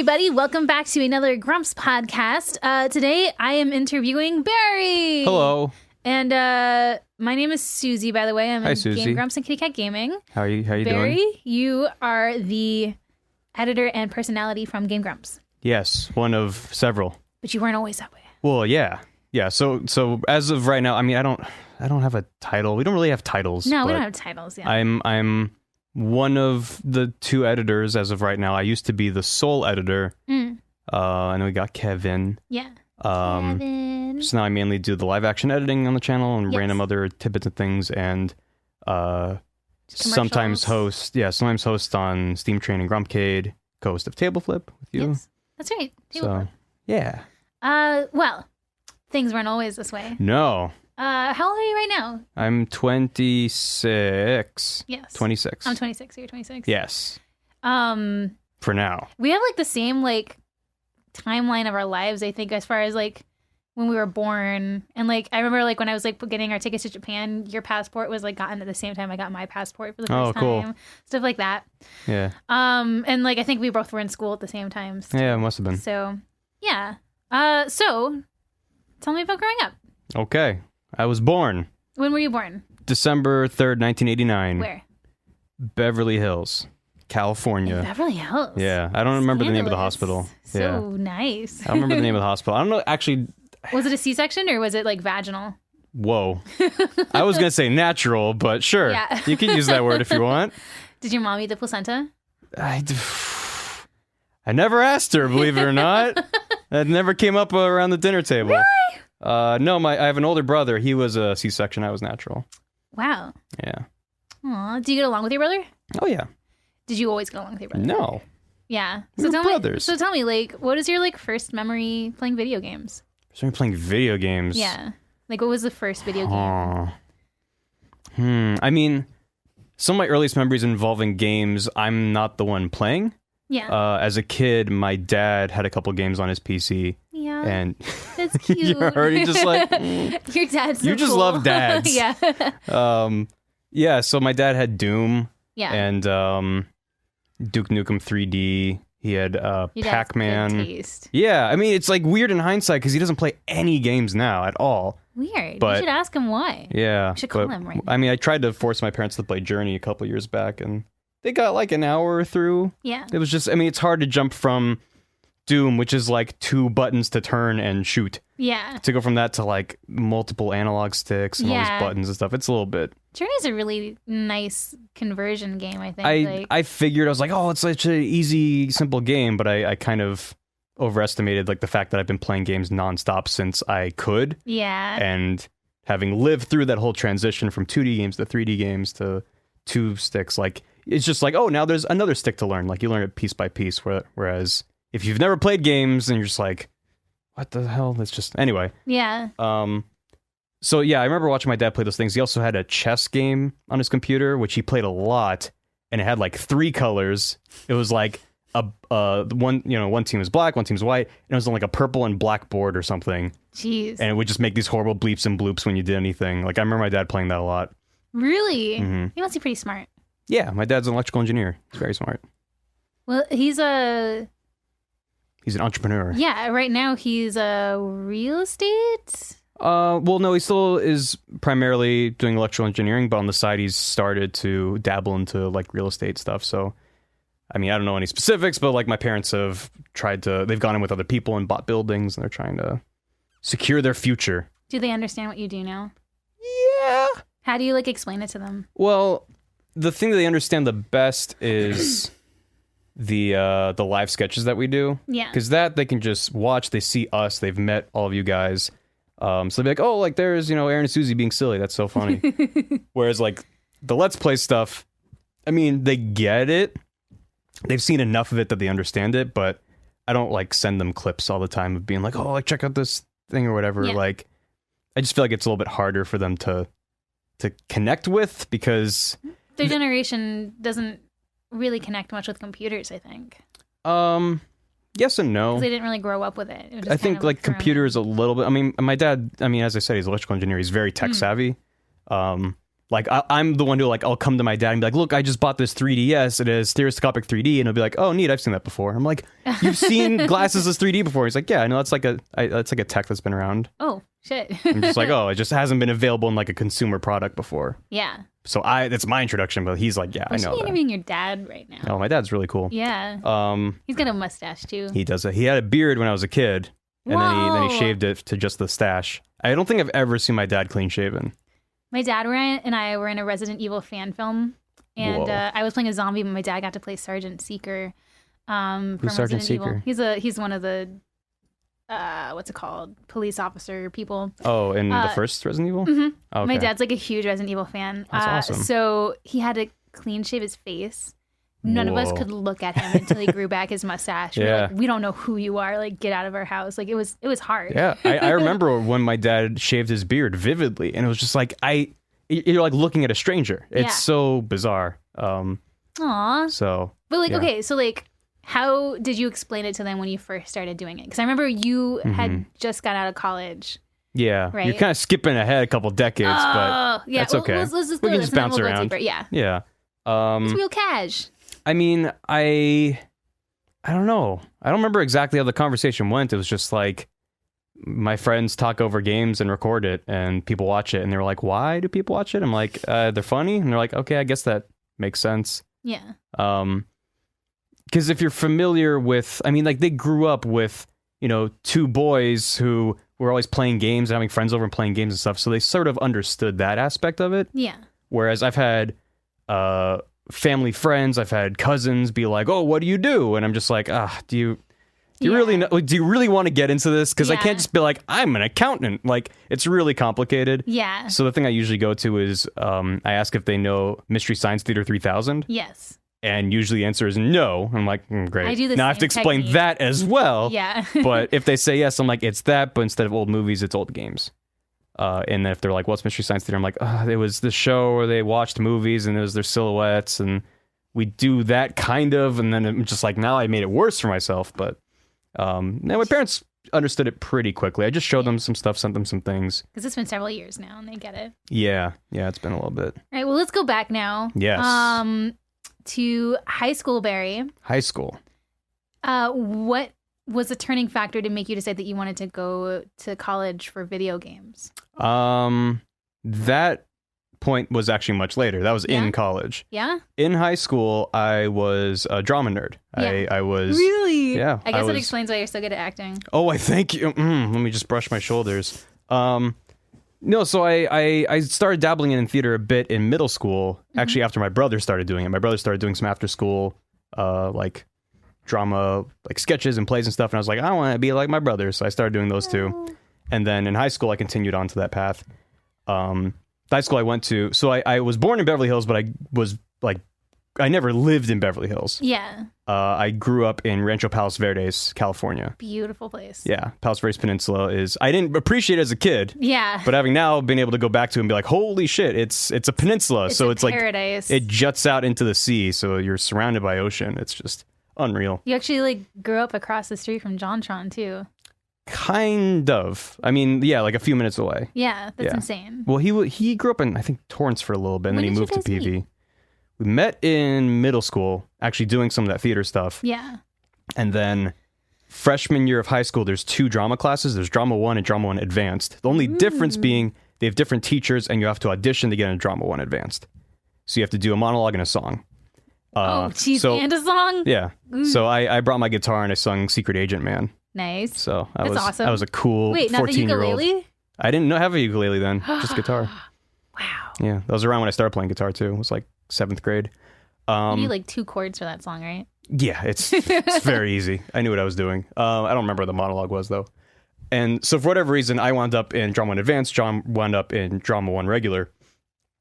everybody. Welcome back to another Grumps podcast. Today, I am interviewing Barry. Hello. And my name is Suzy, by the way. I'm Hi, in Suzy. Game Grumps and Kitty Cat Gaming. How you Barry, doing? you are the editor and personality from Game Grumps. Yes, one of several. But you weren't always that way. Well, yeah. So as of right now, I mean, I don't have a title. We don't really have titles. No, we don't have titles. Yeah. I'm one of the two editors as of right now. I used to be the sole editor. And then we got Kevin. Yeah. Kevin. So now I mainly do the live action editing on the channel and random other tidbits and things, and sometimes host on Steam Train and Grumpcade, co-host of Table Flip with you. Yes, that's right. So yeah. Well, things weren't always this way. No. How old are you right now? I'm 26. Yes. 26. I'm 26. You're 26. Yes. For now. We have like the same like timeline of our lives, I think, as far as like when we were born. And like I remember like when I was like getting our tickets to Japan, your passport was like gotten at the same time I got my passport for the first cool. time. Stuff like that. Yeah. And like I think we both were in school at the same time. Yeah, it must have been. So yeah. So tell me about growing up. Okay. I was born When were you born? December 3rd, 1989. Where? Beverly Hills, California. Beverly Hills. Yeah. I don't remember the name of the Scandalous. hospital. So nice. I don't remember the name of the hospital. I don't know. Actually, Was it a C-section or was it like vaginal? whoa. I was going to say natural, but sure. Yeah. You can use that word if you want. Did your mom eat the placenta? I never asked her, believe it or not. That never came up around the dinner table. Really? No, I have an older brother. He was a C-section. I was natural. Wow. Yeah. Aw, do you get along with your brother? Oh, yeah. Did you always get along with your brother? No. Yeah. We're brothers. So tell me, like, what is your like first memory playing video games? So you're playing video games. Yeah. Like, what was the first video game? I mean, some of my earliest memories involving games, I'm not the one playing. Yeah. As a kid, my dad had a couple games on his PC. Yeah. And That's cute. you're already just like... Your dad's so you just cool. love dads. Yeah. Yeah, so my dad had Doom. Yeah. And Duke Nukem 3D. He had Your dad's Pac-Man. good taste. Yeah, I mean, it's like weird in hindsight because he doesn't play any games now at all. Weird. But- you should ask him why. Yeah. You should call him right now. I mean, I tried to force my parents to play Journey a couple years back, and they got like an hour through. Yeah. It was just, I mean, it's hard to jump from Doom, which is like 2 buttons to turn and shoot, Yeah. to go from that to like multiple analog sticks and all Yeah. these buttons and stuff. It's a little bit. Journey's a really nice conversion game, I think. I figured, I was like, oh, it's such an easy, simple game, but I kind of overestimated like the fact that I've been playing games nonstop since I could. Yeah. And having lived through that whole transition from 2D games to 3D games to 2 sticks, like, it's just like, oh, now there's another stick to learn. Like, you learn it piece by piece, whereas if you've never played games and you're just like, what the hell? That's just... Anyway. Yeah. So, yeah, I remember watching my dad play those things. He also had a chess game on his computer, which he played a lot, and it had, like, 3 colors. It was, like, one team was black, one team was white, and it was on, like, a purple and black board or something. Jeez. And it would just make these horrible bleeps and bloops when you did anything. Like, I remember my dad playing that a lot. Really? Mm-hmm. He must be pretty smart. Yeah, my dad's an electrical engineer. He's very smart. Well, he's an entrepreneur. Yeah, right now he's a real estate? Well, no, he still is primarily doing electrical engineering, but on the side he's started to dabble into like real estate stuff. So, I mean, I don't know any specifics, but like my parents have they've gone in with other people and bought buildings, and they're trying to secure their future. Do they understand what you do now? Yeah. How do you like explain it to them? Well, the thing that they understand the best is the live sketches that we do. Yeah. Because that they can just watch, they see us, they've met all of you guys. So they'll be like, oh, like there's, Aaron and Suzy being silly. That's so funny. Whereas like the Let's Play stuff, I mean, they get it. They've seen enough of it that they understand it, but I don't like send them clips all the time of being like, oh, like check out this thing or whatever. Yeah. Like, I just feel like it's a little bit harder for them to connect with because Their generation doesn't really connect much with computers, I think. Yes and no. 'Cause they didn't really grow up with it. It was just I think kind of like thrown computers a little bit. I mean, my dad, as I said, he's an electrical engineer. He's very tech savvy. Like I'm the one who like I'll come to my dad and be like, look, I just bought this 3DS. It is stereoscopic 3D, and he'll be like, oh, neat, I've seen that before. I'm like, you've seen glasses as 3D before? He's like, yeah, I know that's like a tech that's been around. Oh shit. I'm just like, oh, it just hasn't been available in like a consumer product before. Yeah. So that's my introduction, but he's like, yeah, I know that. Interviewing your dad right now. Oh, my dad's really cool. Yeah. He's got a mustache too. He does it. He had a beard when I was a kid, and then he shaved it to just the stash. I don't think I've ever seen my dad clean shaven. My dad and I were in a Resident Evil fan film, and I was playing a zombie, but my dad got to play Sergeant Seeker. From Sergeant Resident Seeker? Evil. He's one of the what's it called? Police officer people. Oh, in the first Resident Evil? Mm-hmm. Okay. My dad's like a huge Resident Evil fan. That's awesome. So he had to clean shave his face. None of us could look at him until he grew back his mustache. We were like, we don't know who you are. Like, get out of our house. Like, it was hard. Yeah, I remember when my dad shaved his beard vividly, and it was just like you're like looking at a stranger. It's so bizarre. Aw. So, but like, okay, so like, how did you explain it to them when you first started doing it? Because I remember you had just got out of college. Yeah, right? You're kind of skipping ahead a couple decades, but that's okay. Let's just we go can just bounce around. Yeah. It's real cash. I mean, I don't know. I don't remember exactly how the conversation went. It was just like my friends talk over games and record it, and people watch it, and they were like, "Why do people watch it?" I'm like, "They're funny," and they're like, "Okay, I guess that makes sense." Yeah. Because if you're familiar with, I mean, like they grew up with, two boys who were always playing games and having friends over and playing games and stuff, so they sort of understood that aspect of it. Yeah. Whereas I've had family friends, I've had cousins be like, "Oh, what do you do?" And I'm just like, do you really know, do you really want to get into this? Because I can't just be like, I'm an accountant. Like, it's really complicated. Yeah. So the thing I usually go to is I ask if they know Mystery Science Theater 3000. Yes. And usually the answer is no. I'm like, great. I do the now I have to explain that as well. Yeah. But if they say yes, I'm like, it's that, but instead of old movies, it's old games. And then if they're like, what's Mystery Science Theater? I'm like, it was the show where they watched movies and it was their silhouettes, and we do that kind of, and then I'm just like, now I made it worse for myself. But now my parents understood it pretty quickly. I just showed them some stuff, sent them some things. Because it's been several years now, and they get it. Yeah, it's been a little bit. All right, well, let's go back now. Yes. To high school, Barry. High school. What was the turning factor to make you decide that you wanted to go to college for video games? That point was actually much later. That was in college. Yeah? In high school, I was a drama nerd. Yeah. I was... Really? Yeah. I guess that explains why you're so good at acting. Oh, I thank you. Let me just brush my shoulders. No, so I started dabbling in theater a bit in middle school, actually after my brother started doing it. My brother started doing some after school, like drama, like sketches and plays and stuff. And I was like, I want to be like my brother. So I started doing those too. And then in high school, I continued on to that path. High school I went to, so I was born in Beverly Hills, but I was like, I never lived in Beverly Hills. Yeah. I grew up in Rancho Palos Verdes, California. Beautiful place. Yeah. Palos Verdes Peninsula I didn't appreciate it as a kid. Yeah. But having now been able to go back to it and be like, holy shit, it's a peninsula. It's paradise. Like, it juts out into the sea. So you're surrounded by ocean. It's just unreal. You actually like grew up across the street from JonTron too. Kind of. I mean, yeah, like a few minutes away. Yeah, that's insane. Well, he grew up in, I think, Torrance for a little bit, and then he moved to PV. Meet? We met in middle school, actually doing some of that theater stuff. Yeah. And then freshman year of high school, there's 2 drama classes. There's Drama 1 and Drama 1 Advanced. The only difference being they have different teachers, and you have to audition to get into Drama 1 Advanced. So you have to do a monologue and a song. And a song? Yeah. So I brought my guitar and I sung Secret Agent Man. Nice. So That's awesome. I was a cool 14-year-old. Not the ukulele? I didn't have a ukulele then, just guitar. Wow. Yeah, that was around when I started playing guitar too. It was like 7th grade. You need like 2 chords for that song, right? Yeah, it's very easy. I knew what I was doing. I don't remember what the monologue was though. And so for whatever reason, I wound up in Drama 1 Advanced. John wound up in Drama 1 Regular.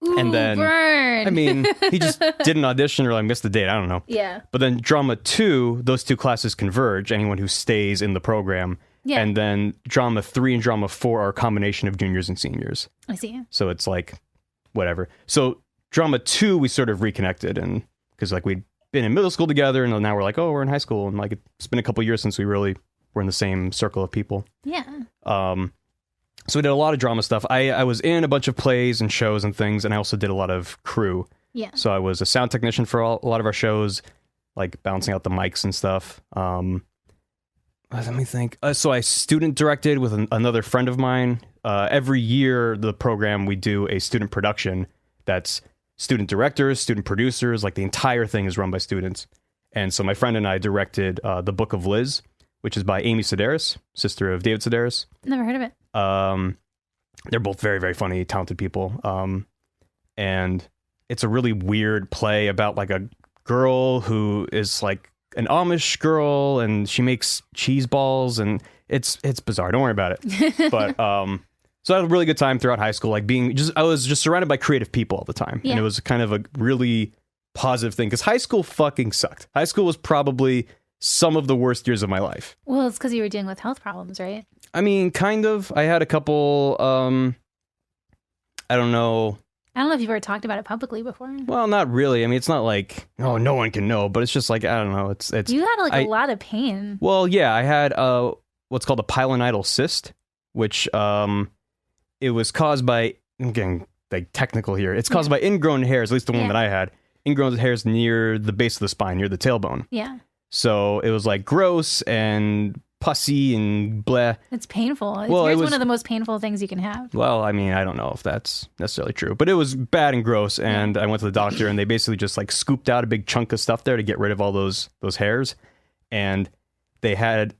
Ooh, and then, burn. I mean, he just did an audition or I missed the date. I don't know. Yeah. But then Drama 2, those 2 classes converge, anyone who stays in the program. Yeah. And then Drama 3 and Drama 4 are a combination of juniors and seniors. I see. So it's like, whatever. So Drama 2, we sort of reconnected, and because like we'd been in middle school together, and now we're like, oh, we're in high school. And like, it's been a couple years since we really were in the same circle of people. Yeah. So we did a lot of drama stuff. I was in a bunch of plays and shows and things, and I also did a lot of crew. Yeah. So I was a sound technician for a lot of our shows, like bouncing out the mics and stuff. Let me think. So I student directed with another friend of mine. Every year, the program, we do a student production that's student directors, student producers, like the entire thing is run by students. And so my friend and I directed The Book of Liz, which is by Amy Sedaris, sister of David Sedaris. Never heard of it. They're both very, very funny, talented people. And it's a really weird play about like a girl who is like an Amish girl, and she makes cheese balls, and it's bizarre. Don't worry about it. But so I had a really good time throughout high school, like I was just surrounded by creative people all the time. Yeah. And it was kind of a really positive thing, because high school fucking sucked. High school was probably some of the worst years of my life. Well, it's because you were dealing with health problems, right? I mean, kind of. I had a couple, I don't know. I don't know if you've ever talked about it publicly before. Well, not really. I mean, it's not like, oh, no one can know, but it's just like, I don't know. It's You had like a lot of pain. Well, yeah, I had what's called a pilonidal cyst, which it was caused by, I'm getting like technical here. It's caused by ingrown hairs, at least the one that I had. Ingrown hairs near the base of the spine, near the tailbone. Yeah. So it was like gross and pussy and bleh. It's painful. Well, It's one of the most painful things you can have. Well, I mean, I don't know if that's necessarily true, but it was bad and gross. And I went to the doctor, and they basically just like scooped out a big chunk of stuff there to get rid of all those hairs. And they had,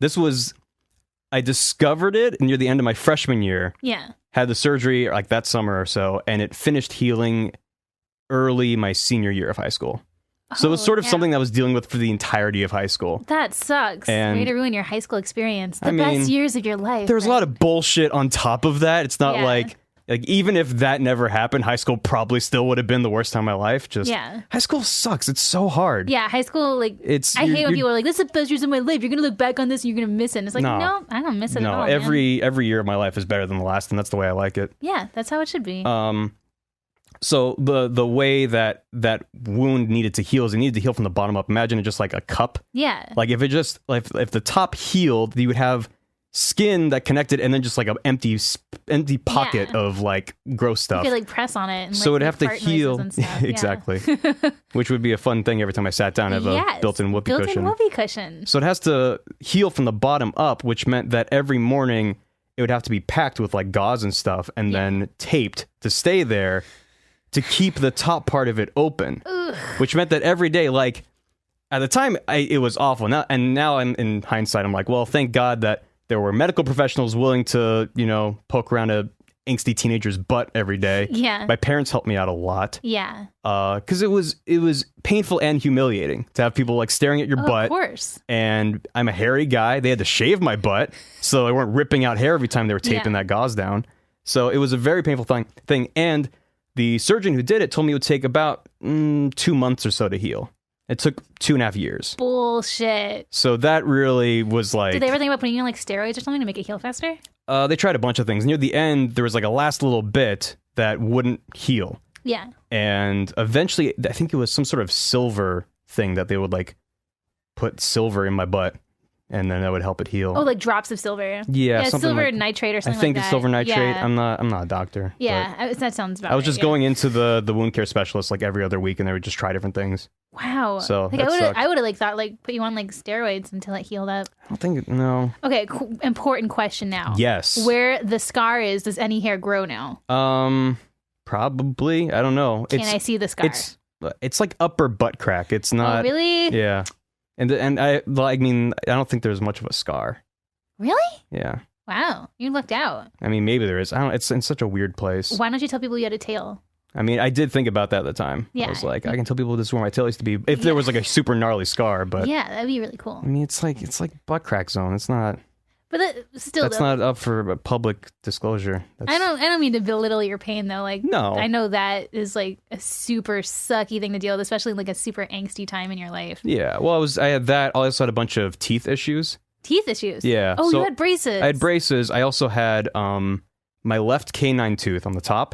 I discovered it near the end of my freshman year. Yeah. Had the surgery like that summer or so, and it finished healing early my senior year of high school. So it was sort of something that I was dealing with for the entirety of high school. That sucks. And way to ruin your high school experience. The best years of your life. There's a lot of bullshit on top of that. It's not like even if that never happened, high school probably still would have been the worst time of my life. Just high school sucks. It's so hard. Yeah, high school, like, I hate when people are like, this is the best years of my life. You're going to look back on this and you're going to miss it. And it's like, no, I don't miss it at all. Every year of my life is better than the last, and that's the way I like it. Yeah, that's how it should be. So the way that wound needed to heal is it needed to heal from the bottom up. Imagine it just like a cup. Yeah. Like if the top healed, you would have skin that connected, and then just like an empty pocket of like gross stuff. You could like press on it. And, so like, it'd have to heal. Exactly. Which would be a fun thing every time I sat down. I have a built-in whoopee cushion. So it has to heal from the bottom up, which meant that every morning it would have to be packed with like gauze and stuff, and then taped to stay there, to keep the top part of it open. Ugh. Which meant that every day, like at the time, it was awful. Now I'm in hindsight, I'm like, well, thank God that there were medical professionals willing to, poke around a angsty teenager's butt every day. Yeah. My parents helped me out a lot. Yeah. Because it was painful and humiliating to have people like staring at your butt. Of course. And I'm a hairy guy. They had to shave my butt so they weren't ripping out hair every time they were taping that gauze down. So it was a very painful thing. And the surgeon who did it told me it would take about 2 months or so to heal. It took 2.5 years. Bullshit. So that really was like... Did they ever think about putting you on like steroids or something to make it heal faster? They tried a bunch of things. Near the end, there was like a last little bit that wouldn't heal. Yeah. And eventually, I think it was some sort of silver thing that they would like put silver in my butt, and then that would help it heal. Oh, like drops of silver. Yeah, silver nitrate or something like that. I think it's silver nitrate. Yeah. I'm not a doctor. Yeah, that sounds about right. I was just going into the wound care specialist like every other week, and they would just try different things. Wow. So like, I would have like thought like put you on like steroids until it healed up. I don't think no. Okay, important question now. Yes. Where the scar is, does any hair grow now? Probably. I don't know. Can I see the scar? It's like upper butt crack. It's not. Oh, really? Yeah. And I mean, I don't think there's much of a scar. Really? Yeah. Wow, you lucked out. I mean, maybe there is. It's in such a weird place. Why don't you tell people you had a tail? I mean, I did think about that at the time. Yeah. I was like, I can tell people this is where my tail used to be if there was like a super gnarly scar, but yeah, that'd be really cool. I mean, it's like butt crack zone. It's not. But that's not up for public disclosure. I don't mean to belittle your pain though. Like, no, I know that is like a super sucky thing to deal with, especially like a super angsty time in your life. Yeah. Well, I had that. I also had a bunch of teeth issues. Teeth issues. Yeah. Oh, you had braces. I had braces. I also had my left canine tooth on the top.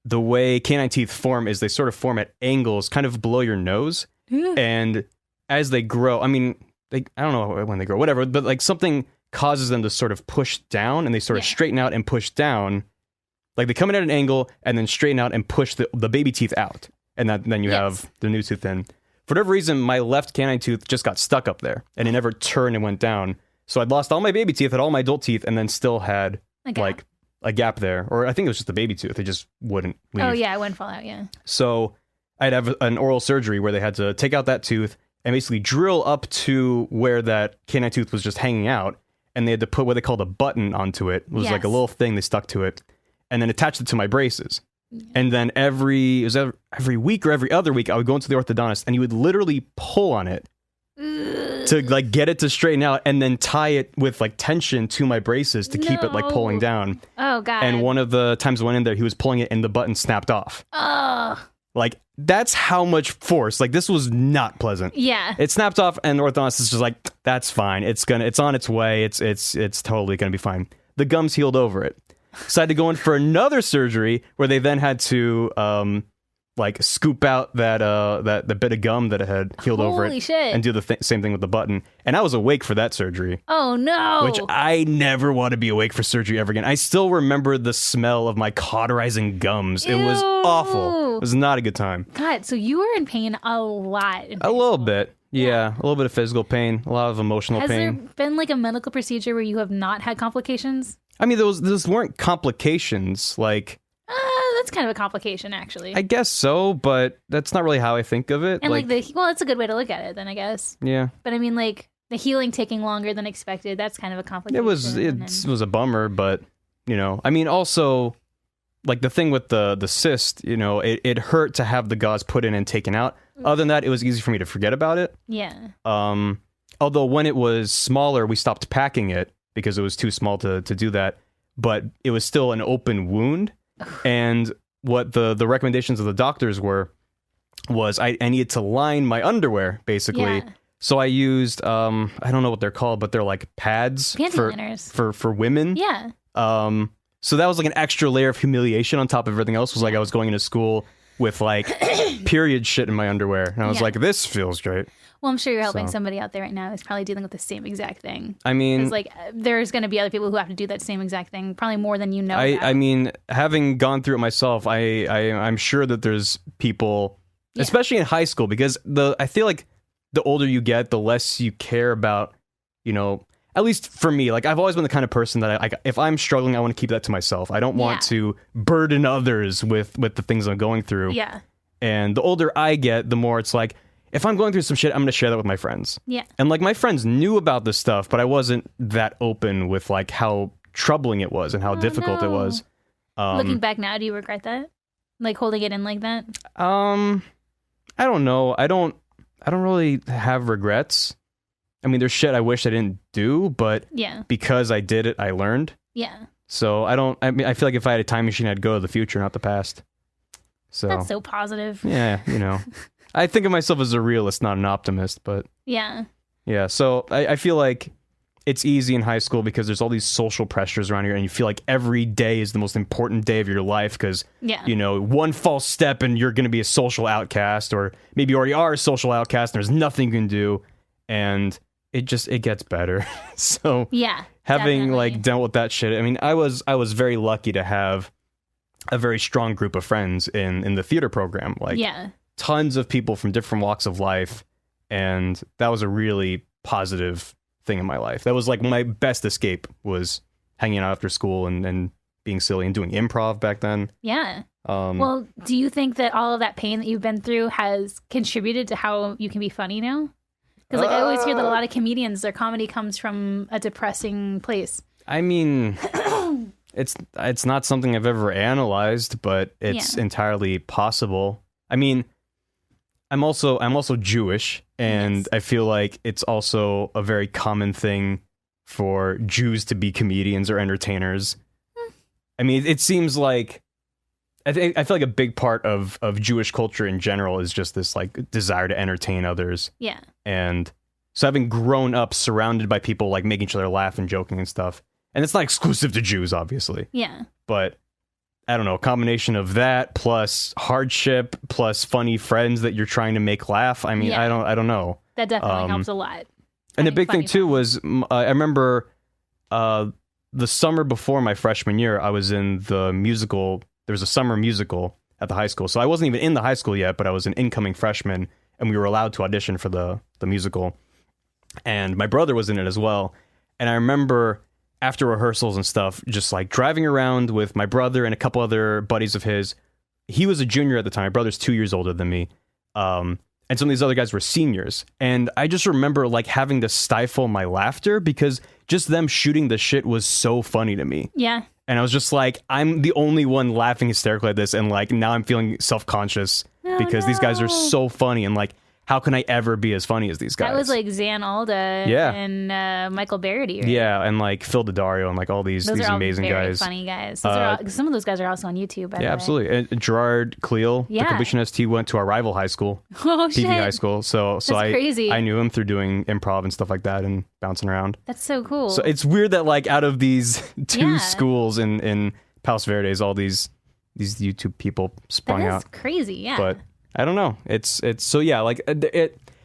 The way canine teeth form is they sort of form at angles, kind of below your nose, and as they grow, I mean, I don't know when they grow, whatever, but like something causes them to sort of push down, and they sort of straighten out and push down. Like they come in at an angle and then straighten out and push the baby teeth out. And then you have the new tooth in. For whatever reason, my left canine tooth just got stuck up there and it never turned and went down. So I'd lost all my baby teeth, had all my adult teeth, and then still had like a gap there. Or I think it was just the baby tooth. It just wouldn't leave. Oh, yeah, it wouldn't fall out, yeah. So I'd have an oral surgery where they had to take out that tooth and basically drill up to where that canine tooth was just hanging out. And they had to put what they called a button onto it. It was like a little thing they stuck to it. And then attached it to my braces. And then every week or every other week, I would go into the orthodontist and he would literally pull on it to like get it to straighten out and then tie it with like tension to my braces to keep it like pulling down. Oh, God. And one of the times I went in there, he was pulling it and the button snapped off. Oh. Like, that's how much force. Like, this was not pleasant. Yeah. It snapped off and the orthodontist is just like, that's fine. It's on its way. It's totally going to be fine. The gums healed over it. So I had to go in for another surgery where they then had to like scoop out that bit of gum that had healed over it. Holy shit. And do the same thing with the button. And I was awake for that surgery. Oh no. Which I never want to be awake for surgery ever again. I still remember the smell of my cauterizing gums. Ew. It was awful. It was not a good time. God, so you were in pain a lot. A little bit. Yeah, a little bit of physical pain, a lot of emotional pain. Has there been like a medical procedure where you have not had complications? I mean, those weren't complications. Like, that's kind of a complication, actually. I guess so, but that's not really how I think of it. And that's a good way to look at it, then I guess. Yeah. But I mean, like the healing taking longer than expected. That's kind of a complication. It was a bummer, but you know, I mean, also like the thing with the cyst, you know, it hurt to have the gauze put in and taken out. Other than that, it was easy for me to forget about it. Yeah. Although when it was smaller, we stopped packing it because it was too small to do that. But it was still an open wound. And what the recommendations of the doctors was I needed to line my underwear, basically. Yeah. So I used, I don't know what they're called, but they're like pads Panty liners. for women. Yeah. So that was like an extra layer of humiliation on top of everything else. Was like I was going into school with like period shit in my underwear. And I was like, this feels great. Well, I'm sure you're helping somebody out there right now who's probably dealing with the same exact thing. I mean, it's like there's going to be other people who have to do that same exact thing, probably more than you know. I mean, having gone through it myself, I'm sure that there's people, especially in high school, because I feel like the older you get, the less you care about, you know, at least for me, like I've always been the kind of person that if I'm struggling, I want to keep that to myself. I don't want to burden others with the things I'm going through. Yeah. And the older I get, the more it's like, if I'm going through some shit, I'm going to share that with my friends. Yeah. And like my friends knew about this stuff, but I wasn't that open with like how troubling it was and how difficult it was. Looking back now, do you regret that? Like holding it in like that? I don't know. I don't really have regrets. I mean, there's shit I wish I didn't do, but because I did it, I learned. Yeah. So I feel like if I had a time machine, I'd go to the future, not the past. So that's so positive. Yeah, you know. I think of myself as a realist, not an optimist, but yeah. So I feel like it's easy in high school because there's all these social pressures around here, and you feel like every day is the most important day of your life because, you know, one false step and you're going to be a social outcast, or maybe you already are a social outcast and there's nothing you can do, and it gets better. So having definitely. like dealt with that shit, I mean, I was very lucky to have a very strong group of friends in the theater program. Like, tons of people from different walks of life, and that was a really positive thing in my life. That was like my best escape, was hanging out after school and being silly and doing improv back then. Yeah. Well, do you think that all of that pain that you've been through has contributed to how you can be funny now? Because like I always hear that a lot of comedians, their comedy comes from a depressing place. I mean, it's not something I've ever analyzed, but it's entirely possible. I mean, I'm also Jewish, and I feel like it's also a very common thing for Jews to be comedians or entertainers. I mean, it seems like I feel like a big part of Jewish culture in general is just this like desire to entertain others. Yeah. And so having grown up surrounded by people like making each other laugh and joking and stuff, and it's not exclusive to Jews, obviously. Yeah. But I don't know, a combination of that plus hardship plus funny friends that you're trying to make laugh. I mean, I don't know. That definitely helps a lot. And the big thing too was I remember the summer before my freshman year, I was in the musical. There was a summer musical at the high school. So I wasn't even in the high school yet, but I was an incoming freshman, and we were allowed to audition for the musical. And my brother was in it as well. And I remember after rehearsals and stuff, just like driving around with my brother and a couple other buddies of his. He was a junior at the time. My brother's 2 years older than me. And some of these other guys were seniors. And I just remember like having to stifle my laughter because just them shooting the shit was so funny to me. Yeah. And I was just like, I'm the only one laughing hysterically at this. And like, now I'm feeling self-conscious because these guys are so funny. And like, how can I ever be as funny as these guys? That was like Zan Alda and Michael Barrity, right? Yeah, and like Phil Daddario and like all these amazing guys. Funny guys. Some of those guys are also on YouTube. By the way. Absolutely. And Gerard Cleal, the completionist, he went to our rival high school, PV shit. High School. So crazy. I knew him through doing improv and stuff like that and bouncing around. That's so cool. So it's weird that like out of these two schools in Palos Verdes, all these YouTube people sprung out. That's crazy. Yeah. But I don't know. It's so yeah, like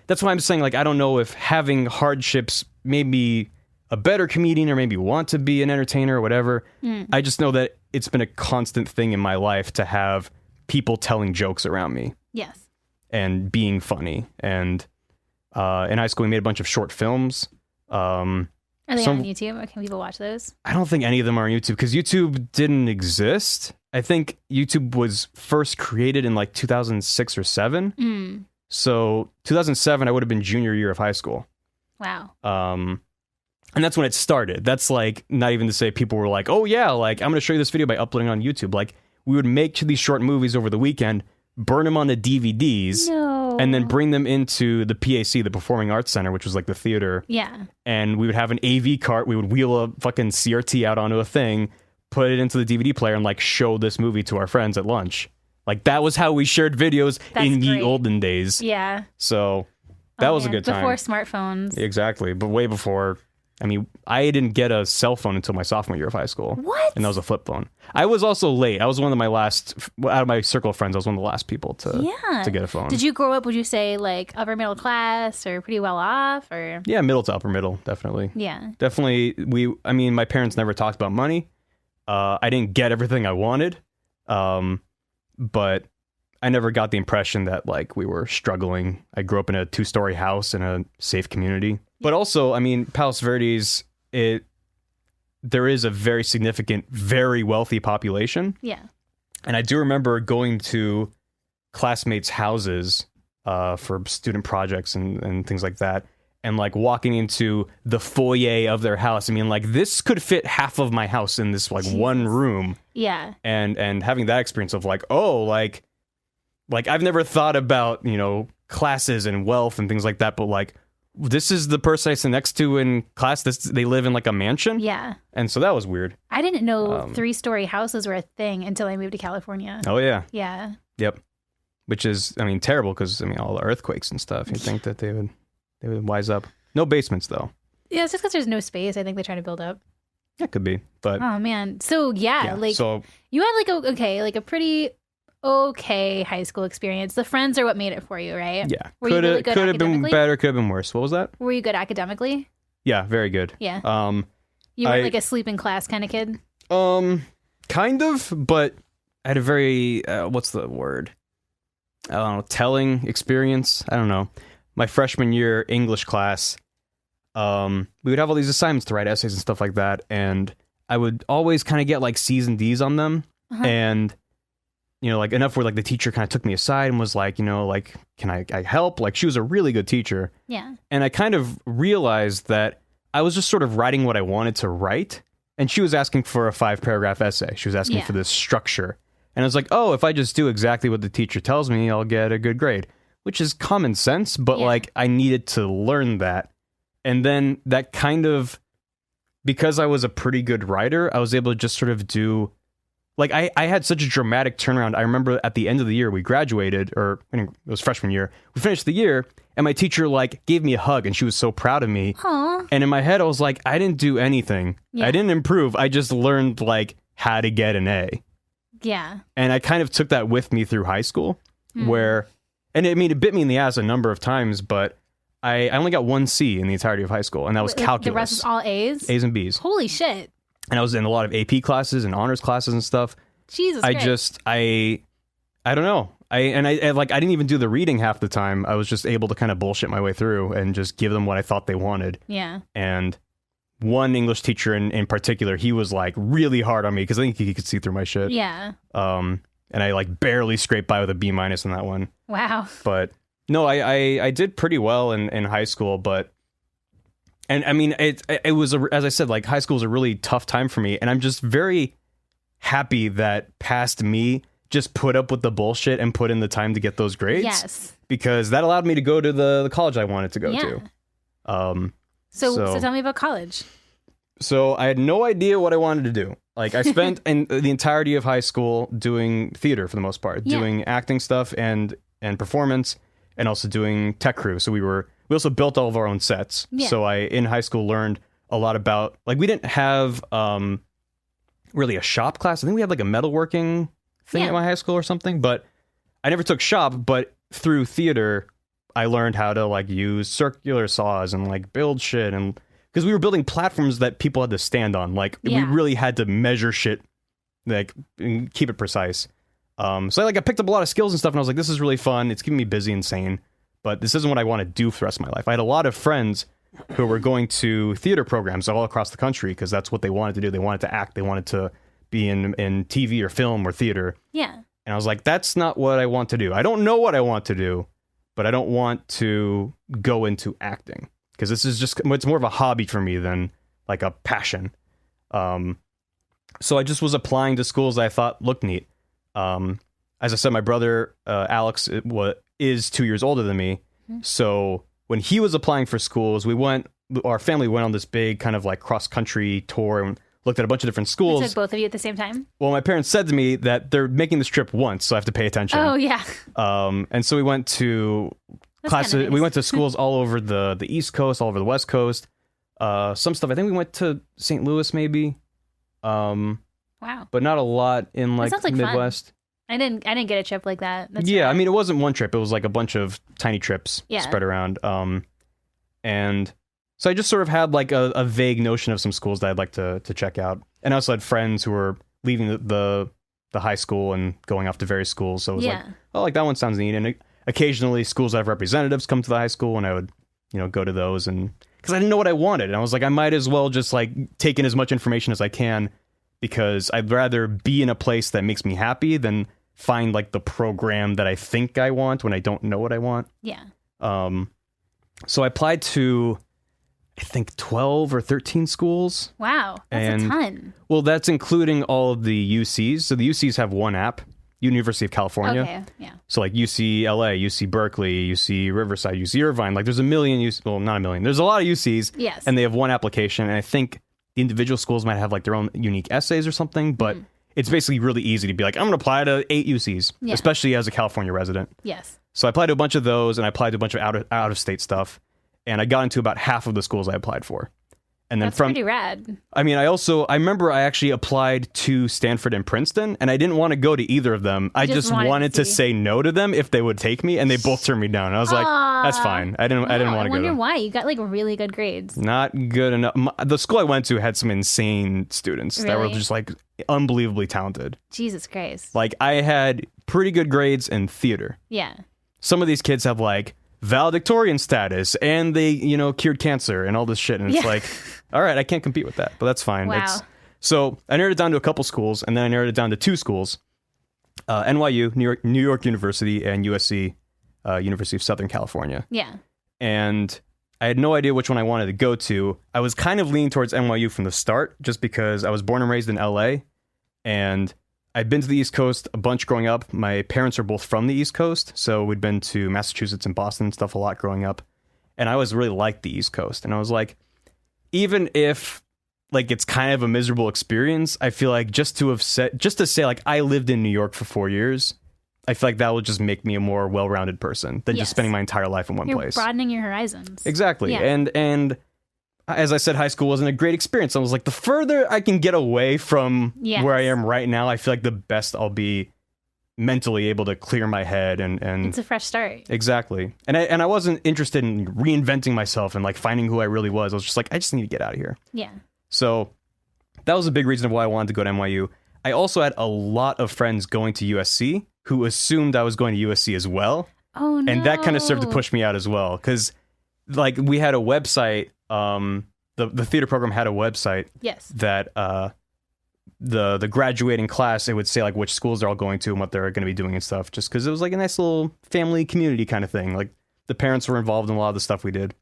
that's why I'm saying like I don't know if having hardships made me a better comedian or maybe want to be an entertainer or whatever. I just know that it's been a constant thing in my life to have people telling jokes around me. Yes. And being funny. And in high school we made a bunch of short films. Are they on YouTube? Can people watch those? I don't think any of them are on YouTube because YouTube didn't exist. I think YouTube was first created in like 2006 or 7. So 2007, I would have been junior year of high school. Wow. And that's when it started. That's like not even to say people were like, oh yeah, like I'm going to show you this video by uploading on YouTube. Like we would make these short movies over the weekend, burn them onto DVDs, and then bring them into the PAC, the Performing Arts Center, which was like the theater. Yeah. And we would have an AV cart. We would wheel a fucking CRT out onto a thing, put it into the DVD player and like show this movie to our friends at lunch. Like that was how we shared videos in ye olden days. Yeah. So that was a good time. Before smartphones. Exactly. But way before, I mean, I didn't get a cell phone until my sophomore year of high school. What? And that was a flip phone. I was also late. I was one of my last, out of my circle of friends, I was one of the last people to get a phone. Did you grow up, would you say like upper middle class or pretty well off or? Yeah, middle to upper middle, definitely. Yeah. Definitely. My parents never talked about money. I didn't get everything I wanted, but I never got the impression that like we were struggling. I grew up in a 2-story house in a safe community. But also, I mean, Palos Verdes, there is a very significant, very wealthy population. Yeah. And I do remember going to classmates' houses for student projects and things like that. And like walking into the foyer of their house. I mean, like this could fit half of my house in this like one room. Yeah. And having that experience of like, oh, like I've never thought about, classes and wealth and things like that. But like, this is the person I sit next to in class. They live in like a mansion. Yeah. And so that was weird. I didn't know 3-story houses were a thing until I moved to California. Oh, yeah. Yeah. Yep. Which is, I mean, terrible because, I mean, all the earthquakes and stuff. You'd think that they would wise up. No basements, though. Yeah, it's just because there's no space. I think they try to build up. That could be, but... Oh, man. So, yeah, like, so, you had, like, a pretty okay high school experience. The friends are what made it for you, right? Yeah. Could have been better, could have been worse. What was that? Were you good academically? Yeah, very good. Yeah. You were, like, a sleep in class kind of kid? Kind of, but I had a very, what's the word? I don't know, telling experience. I don't know. My freshman year English class, we would have all these assignments to write essays and stuff like that, and I would always kind of get like C's and D's on them, and like enough where like the teacher kind of took me aside and was like, like, can I help? Like she was a really good teacher. Yeah. And I kind of realized that I was just sort of writing what I wanted to write, and she was asking for a 5-paragraph essay. She was asking for this structure, and I was like, oh, if I just do exactly what the teacher tells me, I'll get a good grade. Which is common sense, but like I needed to learn that. And then that kind of, because I was a pretty good writer, I was able to just sort of do, like I had such a dramatic turnaround. I remember at the end of the year we graduated, or it was freshman year, we finished the year, and my teacher like gave me a hug and she was so proud of me. Aww. And in my head I was like, I didn't do anything. Yeah. I didn't improve. I just learned like how to get an A. Yeah. And I kind of took that with me through high school where... And I mean, it bit me in the ass a number of times, but I only got one C in the entirety of high school, and that was calculus. The rest was all A's? A's and B's. Holy shit. And I was in a lot of AP classes and honors classes and stuff. Jesus Christ. I don't know. I didn't even do the reading half the time. I was just able to kind of bullshit my way through and just give them what I thought they wanted. Yeah. And one English teacher in particular, he was like really hard on me because I think he could see through my shit. Yeah. And I like barely scraped by with a B- on that one. Wow. But no, I did pretty well in high school, but and I mean it was as I said, like high school was a really tough time for me, and I'm just very happy that past me just put up with the bullshit and put in the time to get those grades. Yes. Because that allowed me to go to the college I wanted to go to. So tell me about college. So I had no idea what I wanted to do. Like I spent in the entirety of high school doing theater for the most part, doing acting stuff and performance, and also doing tech crew. So we also built all of our own sets. Yeah. So I in high school learned a lot about, like, we didn't have really a shop class. I think we had like a metalworking thing at my high school or something, but I never took shop. But through theater, I learned how to like use circular saws and like build shit, and because we were building platforms that people had to stand on, like we really had to measure shit, like and keep it precise. So I picked up a lot of skills and stuff, and I was like, this is really fun. It's keeping me busy and sane, but this isn't what I want to do for the rest of my life. I had a lot of friends who were going to theater programs all across the country because that's what they wanted to do. They wanted to act. They wanted to be in TV or film or theater. Yeah. And I was like, that's not what I want to do. I don't know what I want to do, but I don't want to go into acting because this is it's more of a hobby for me than like a passion. So I just was applying to schools that I thought looked neat. As I said, my brother, Alex, is 2 years older than me. Mm-hmm. So when he was applying for schools, our family went on this big kind of like cross-country tour and looked at a bunch of different schools. It took both of you at the same time? Well, my parents said to me that they're making this trip once, so I have to pay attention. Oh, yeah. And so we went to classes. Nice. We went to schools all over the East Coast, all over the West Coast. Some stuff. I think we went to St. Louis, maybe. Wow. But not a lot in like Midwest. Fun. I didn't get a trip like that. That's I mean, it wasn't one trip. It was like a bunch of tiny trips spread around. And so I just sort of had like a vague notion of some schools that I'd like to check out. And I also had friends who were leaving the high school and going off to various schools. So it was like, oh, like that one sounds neat. And occasionally schools that have representatives come to the high school, and I would, go to those. And because I didn't know what I wanted. And I was like, I might as well just like take in as much information as I can, because I'd rather be in a place that makes me happy than find like the program that I think I want when I don't know what I want. Yeah. So I applied to, I think 12 or 13 schools. Wow, that's a ton. Well, that's including all of the UCs. So the UCs have one app, University of California. Okay, yeah. So like UCLA, UC Berkeley, UC Riverside, UC Irvine. Like there's a million well, not a million. There's a lot of UCs. Yes. And they have one application. And I think the individual schools might have like their own unique essays or something, but it's basically really easy to be like, I'm going to apply to 8 UCs, especially as a California resident. Yes. So I applied to a bunch of those, and I applied to a bunch of out of state stuff. And I got into about half of the schools I applied for. And then That's pretty rad. I mean, I remember I actually applied to Stanford and Princeton, and I didn't want to go to either of them. I just wanted to say no to them if they would take me, and they both turned me down. And I was like, that's fine. I didn't want to go. I wonder why. You got like really good grades. Not good enough. The school I went to had some insane students that were just like unbelievably talented. Jesus Christ. Like I had pretty good grades in theater. Yeah. Some of these kids have like valedictorian status, and they, cured cancer and all this shit. And it's like, all right, I can't compete with that, but that's fine. Wow. So I narrowed it down to a couple schools, and then I narrowed it down to 2 schools, NYU, New York University, and USC, University of Southern California. Yeah. And I had no idea which one I wanted to go to. I was kind of leaning towards NYU from the start, just because I was born and raised in LA, and I'd been to the East Coast a bunch growing up. My parents are both from the East Coast, so we'd been to Massachusetts and Boston and stuff a lot growing up. And I always really liked the East Coast. And I was like, even if like it's kind of a miserable experience, I feel like just to say like I lived in New York for 4 years, I feel like that will just make me a more well-rounded person than just spending my entire life in one place. You're broadening your horizons. Exactly. Yeah. And as I said, high school wasn't a great experience. I was like, the further I can get away from where I am right now, I feel like the best I'll be mentally able to clear my head and It's a fresh start. exactly. And I wasn't interested in reinventing myself and like finding who I really was. I was just like, I just need to get out of here. Yeah. So that was a big reason of why I wanted to go to NYU. I also had a lot of friends going to USC who assumed I was going to USC as well. Oh, no. And that kind of served to push me out as well. Because, like, we had a website. The theater program had a website. Yes. That the graduating class, it would say, like, which schools they're all going to and what they're going to be doing and stuff. Just because it was, like, a nice little family community kind of thing. Like, the parents were involved in a lot of the stuff we did.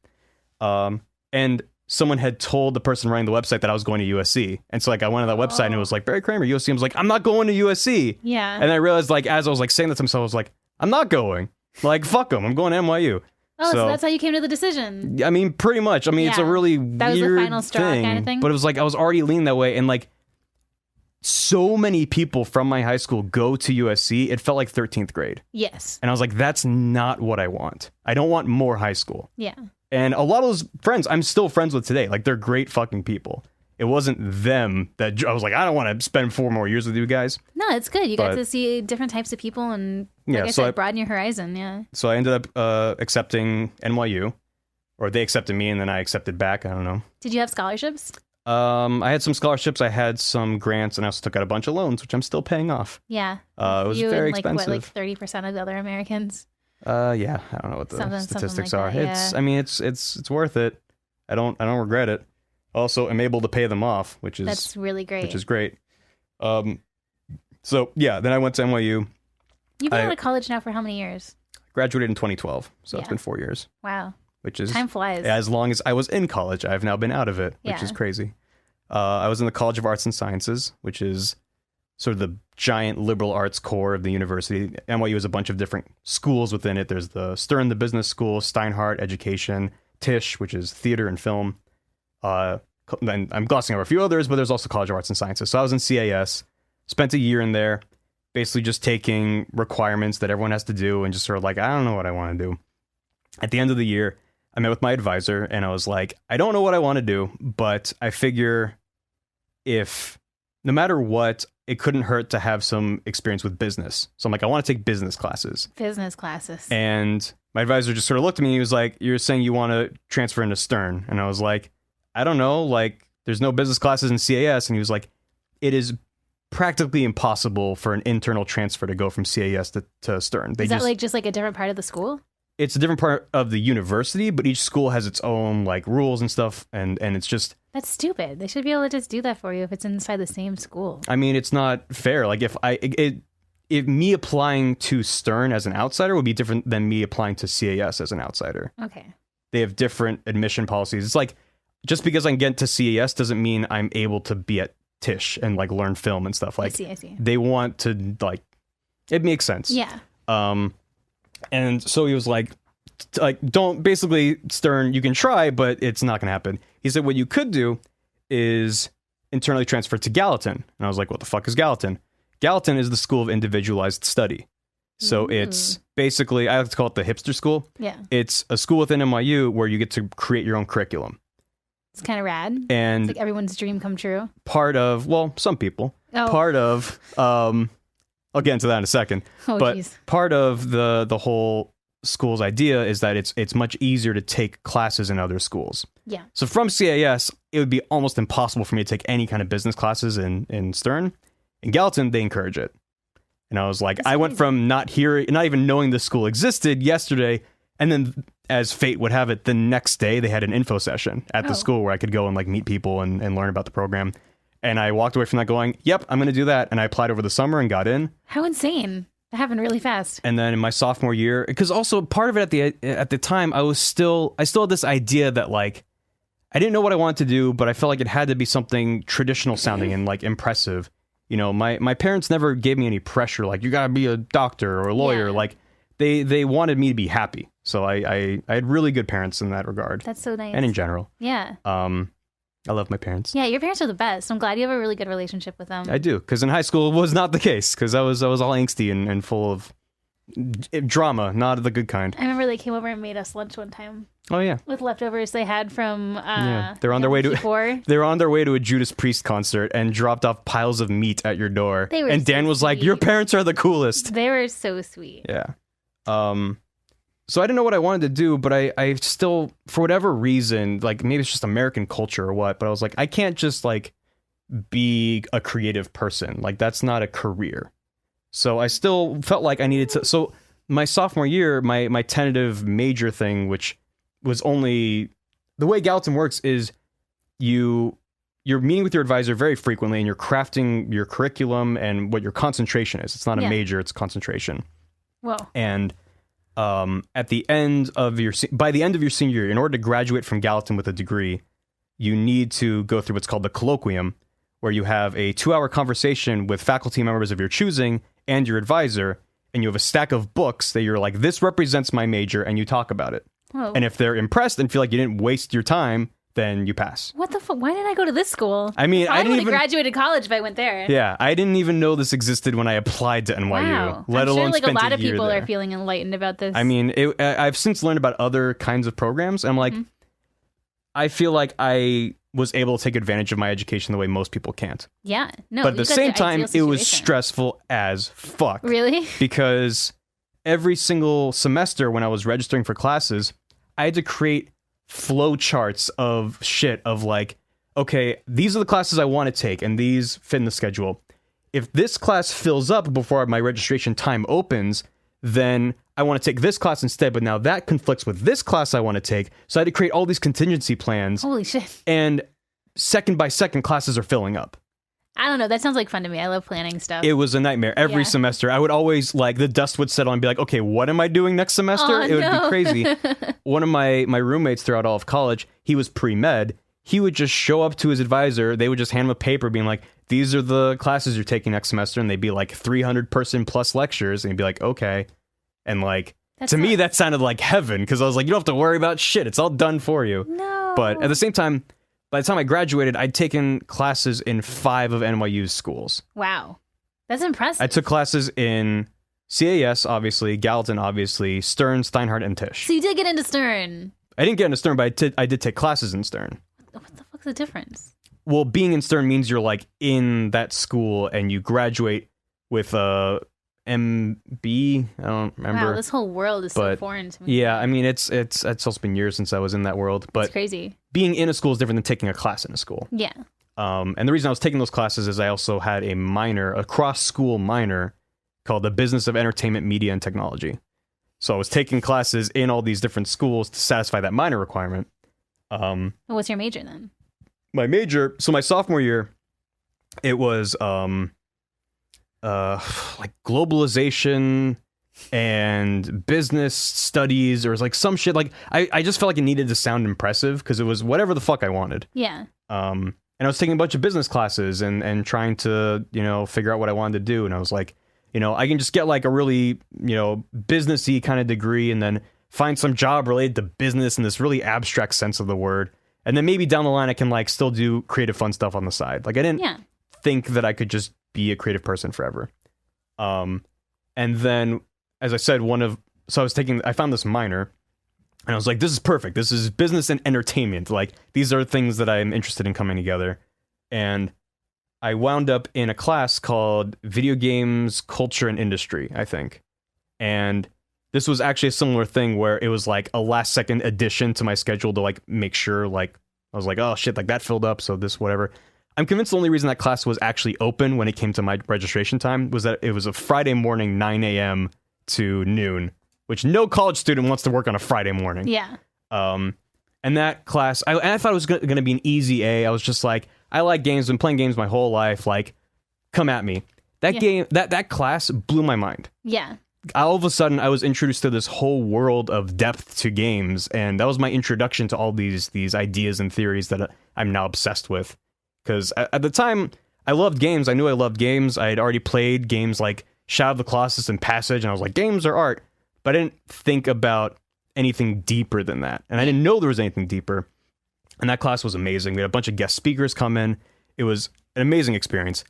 And someone had told the person running the website that I was going to USC. And so, like, I went on that website and it was like, Barry Kramer, USC. I was like, I'm not going to USC. Yeah. And I realized, like, as I was, like, saying that to myself, I was like, I'm not going. Like, fuck them. I'm going to NYU. Oh, so that's how you came to the decision. I mean, pretty much. I mean, it's a really that was weird the final straw kind of thing. But it was like, I was already leaning that way. And, like, so many people from my high school go to USC. It felt like 13th grade. Yes. And I was like, that's not what I want. I don't want more high school. Yeah. And a lot of those friends, I'm still friends with today. Like, they're great fucking people. It wasn't them that I was like, I don't want to spend 4 more years with you guys. No, it's good. You got to see different types of people and, like I said, broaden your horizon. Yeah. So I ended up accepting NYU, or they accepted me and then I accepted back. I don't know. Did you have scholarships? I had some scholarships. I had some grants, and I also took out a bunch of loans, which I'm still paying off. Yeah. It was very expensive. What, like 30% of the other Americans? Yeah. I don't know what the statistics are. Like that, I mean, it's worth it. I don't regret it. Also, I'm able to pay them off, that's really great. Which is great. So yeah, then I went to NYU. You've been out of college now for how many years? Graduated in 2012, so it's been 4 years. Wow. Which is time flies. As long as I was in college, I've now been out of it, which is crazy. I was in the College of Arts and Sciences, which is sort of the giant liberal arts core of the university. NYU has a bunch of different schools within it. There's the Stern, the business school, Steinhardt, education, Tisch, which is theater and film. And I'm glossing over a few others, but there's also College of Arts and Sciences. So I was in CAS, spent a year in there, basically just taking requirements that everyone has to do and just sort of like, I don't know what I want to do. At the end of the year, I met with my advisor and I was like, I don't know what I want to do, but I figure if no matter what, it couldn't hurt to have some experience with business. So I'm like, I want to take business classes. Business classes. And my advisor just sort of looked at me and he was like, you're saying you want to transfer into Stern. And I was like, I don't know, like, there's no business classes in CAS. And he was like, it is practically impossible for an internal transfer to go from CAS to Stern. Is that just like a different part of the school? It's a different part of the university, but each school has its own like rules and stuff. And it's just... That's stupid. They should be able to just do that for you if it's inside the same school. I mean, it's not fair. Like, if me applying to Stern as an outsider would be different than me applying to CAS as an outsider. Okay. They have different admission policies. It's like, just because I can get to CAS doesn't mean I'm able to be at Tisch and like learn film and stuff. Like, I see. They want to like, it makes sense. Yeah. And so he was like, don't, basically, Stern, you can try, but it's not going to happen. He said, what you could do is internally transfer to Gallatin. And I was like, what the fuck is Gallatin? Gallatin is the school of individualized study. So it's basically, I like to call it the hipster school. Yeah. It's a school within NYU where you get to create your own curriculum. It's kind of rad. And it's like everyone's dream come true. Part of, well, some people. Oh. Part of, I'll get into that in a second. Oh, but geez. Part of the whole school's idea is that it's much easier to take classes in other schools. Yeah. So from CAS, it would be almost impossible for me to take any kind of business classes in Stern. In Gallatin, they encourage it. And I was like, I went from not even knowing the school existed yesterday, and then as fate would have it, the next day they had an info session at the school where I could go and like meet people and learn about the program. And I walked away from that going, yep, I'm going to do that. And I applied over the summer and got in. How insane. That happened really fast. And then in my sophomore year, because also part of it at the time, I still had this idea that like, I didn't know what I wanted to do, but I felt like it had to be something traditional sounding and like impressive. You know, my parents never gave me any pressure. Like, you got to be a doctor or a lawyer. Yeah. Like, they wanted me to be happy. So I had really good parents in that regard. That's so nice. And in general. Yeah. I love my parents. Yeah, your parents are the best. I'm glad you have a really good relationship with them. I do, because in high school it was not the case, because I was all angsty and full of Drama, not the good kind. I remember they came over and made us lunch one time Oh yeah. with leftovers they had from They're on their way to before. they were on their way to a Judas Priest concert and dropped off piles of meat at your door. They were and Dan so was like, sweet. "Your parents are the coolest." They were so sweet. Yeah. So I didn't know what I wanted to do, but I still, for whatever reason, like maybe it's just American culture or what, but I was like, I can't just like be a creative person. Like that's not a career. So I still felt like I needed to. So my sophomore year, my tentative major thing, which was only the way Gallatin works is you're meeting with your advisor very frequently and you're crafting your curriculum and what your concentration is. It's not a major, it's concentration. Well, And at the end of by the end of your senior year, in order to graduate from Gallatin with a degree, you need to go through what's called the colloquium, where you have a 2-hour conversation with faculty members of your choosing and your advisor, and you have a stack of books that you're like, this represents my major, and you talk about it. whoa. And if they're impressed and feel like you didn't waste your time, then you pass. What the fuck? Why did I go to this school? I mean, I I didn't would have even... graduated college if I went there. Yeah, I didn't even know this existed when I applied to NYU, Wow. let I'm alone sure like a spent lot of year people there. are feeling enlightened about this. I mean, I've since learned about other kinds of programs, and I'm like, I feel like I was able to take advantage of my education the way most people can't. yeah. No, But at you the got same time, ideal it was situation. stressful as fuck. Really? Because every single semester when I was registering for classes, I had to create flow charts of shit of like, okay, these are the classes I want to take, and these fit in the schedule. If this class fills up before my registration time opens, then I want to take this class instead, but now that conflicts with this class I want to take. So I had to create all these contingency plans, Holy shit. and second by second, classes are filling up. I don't know. That sounds like fun to me. I love planning stuff. It was a nightmare. Every Yeah. semester, I would always, like, the dust would settle and be like, okay, what am I doing next semester? Oh, It would no. be crazy. One of my roommates throughout all of college, he was pre-med. He would just show up to his advisor. They would just hand him a paper being like, these are the classes you're taking next semester. And they'd be like 300 person plus lectures. And he'd be like, okay. And like, That's to me, not- that sounded like heaven, because I was like, you don't have to worry about shit. It's all done for you. No. But at the same time, by the time I graduated, I'd taken classes in 5 of NYU's schools. Wow. That's impressive. I took classes in CAS, obviously, Gallatin, obviously, Stern, Steinhardt, and Tisch. So you did get into Stern. I didn't get into Stern, but I did take classes in Stern. What the fuck's the difference? Well, being in Stern means you're like in that school and you graduate with a MB. I don't remember. Wow, this whole world is so But, foreign to me. Yeah, I mean, it's also been years since I was in that world, It's but crazy. being in a school is different than taking a class in a school. Yeah. And the reason I was taking those classes is I also had a minor, a cross-school minor called the Business of Entertainment, Media, and Technology. So I was taking classes in all these different schools to satisfy that minor requirement. Well, what's your major then? My major, so my sophomore year, it was like globalization and business studies, or it was like some shit. Like I just felt like it needed to sound impressive because it was whatever the fuck I wanted. Yeah. And I was taking a bunch of business classes and trying to, figure out what I wanted to do. And I was like, I can just get like a really, businessy kind of degree and then find some job related to business in this really abstract sense of the word. And then maybe down the line, I can like still do creative fun stuff on the side. Like I didn't Yeah. think that I could just be a creative person forever. And then, as I said, I found this minor and I was like, this is perfect. This is business and entertainment. Like these are things that I'm interested in coming together. And I wound up in a class called Video Games, Culture, and Industry, I think. And this was actually a similar thing where it was like a last second addition to my schedule to like make sure like I was like, oh shit, like that filled up, so this whatever. I'm convinced the only reason that class was actually open when it came to my registration time was that it was a Friday morning, 9 a.m. to noon, which no college student wants to work on a Friday morning. Yeah. And that class, I thought it was going to be an easy A. I was just like, I like games, been playing games my whole life, like, come at me. That game, that class blew my mind. Yeah. All of a sudden, I was introduced to this whole world of depth to games, and that was my introduction to all these ideas and theories that I'm now obsessed with. Because at the time, I loved games. I knew I loved games. I had already played games like Shadow of the Colossus and Passage, and I was like, games are art. But I didn't think about anything deeper than that. And I didn't know there was anything deeper. And that class was amazing. We had a bunch of guest speakers come in. It was an amazing experience.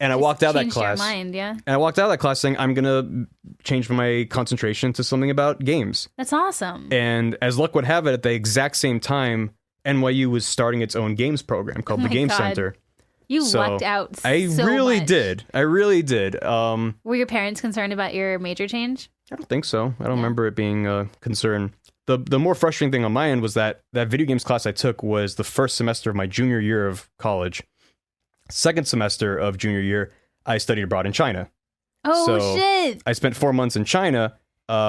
And I walked out of that Changed your class. mind, yeah. And I walked out of that class saying, I'm going to change my concentration to something about games. That's awesome. And as luck would have it, at the exact same time, NYU was starting its own games program called the my Game God. Center. You So, lucked out I so really much. did. I really did. Were your parents concerned about your major change? I don't think so. I don't remember it being a concern. The more frustrating thing on my end was that video games class I took was the first semester of my junior year of college. Second semester of junior year, I studied abroad in China. Oh, So, shit. I spent 4 months in China,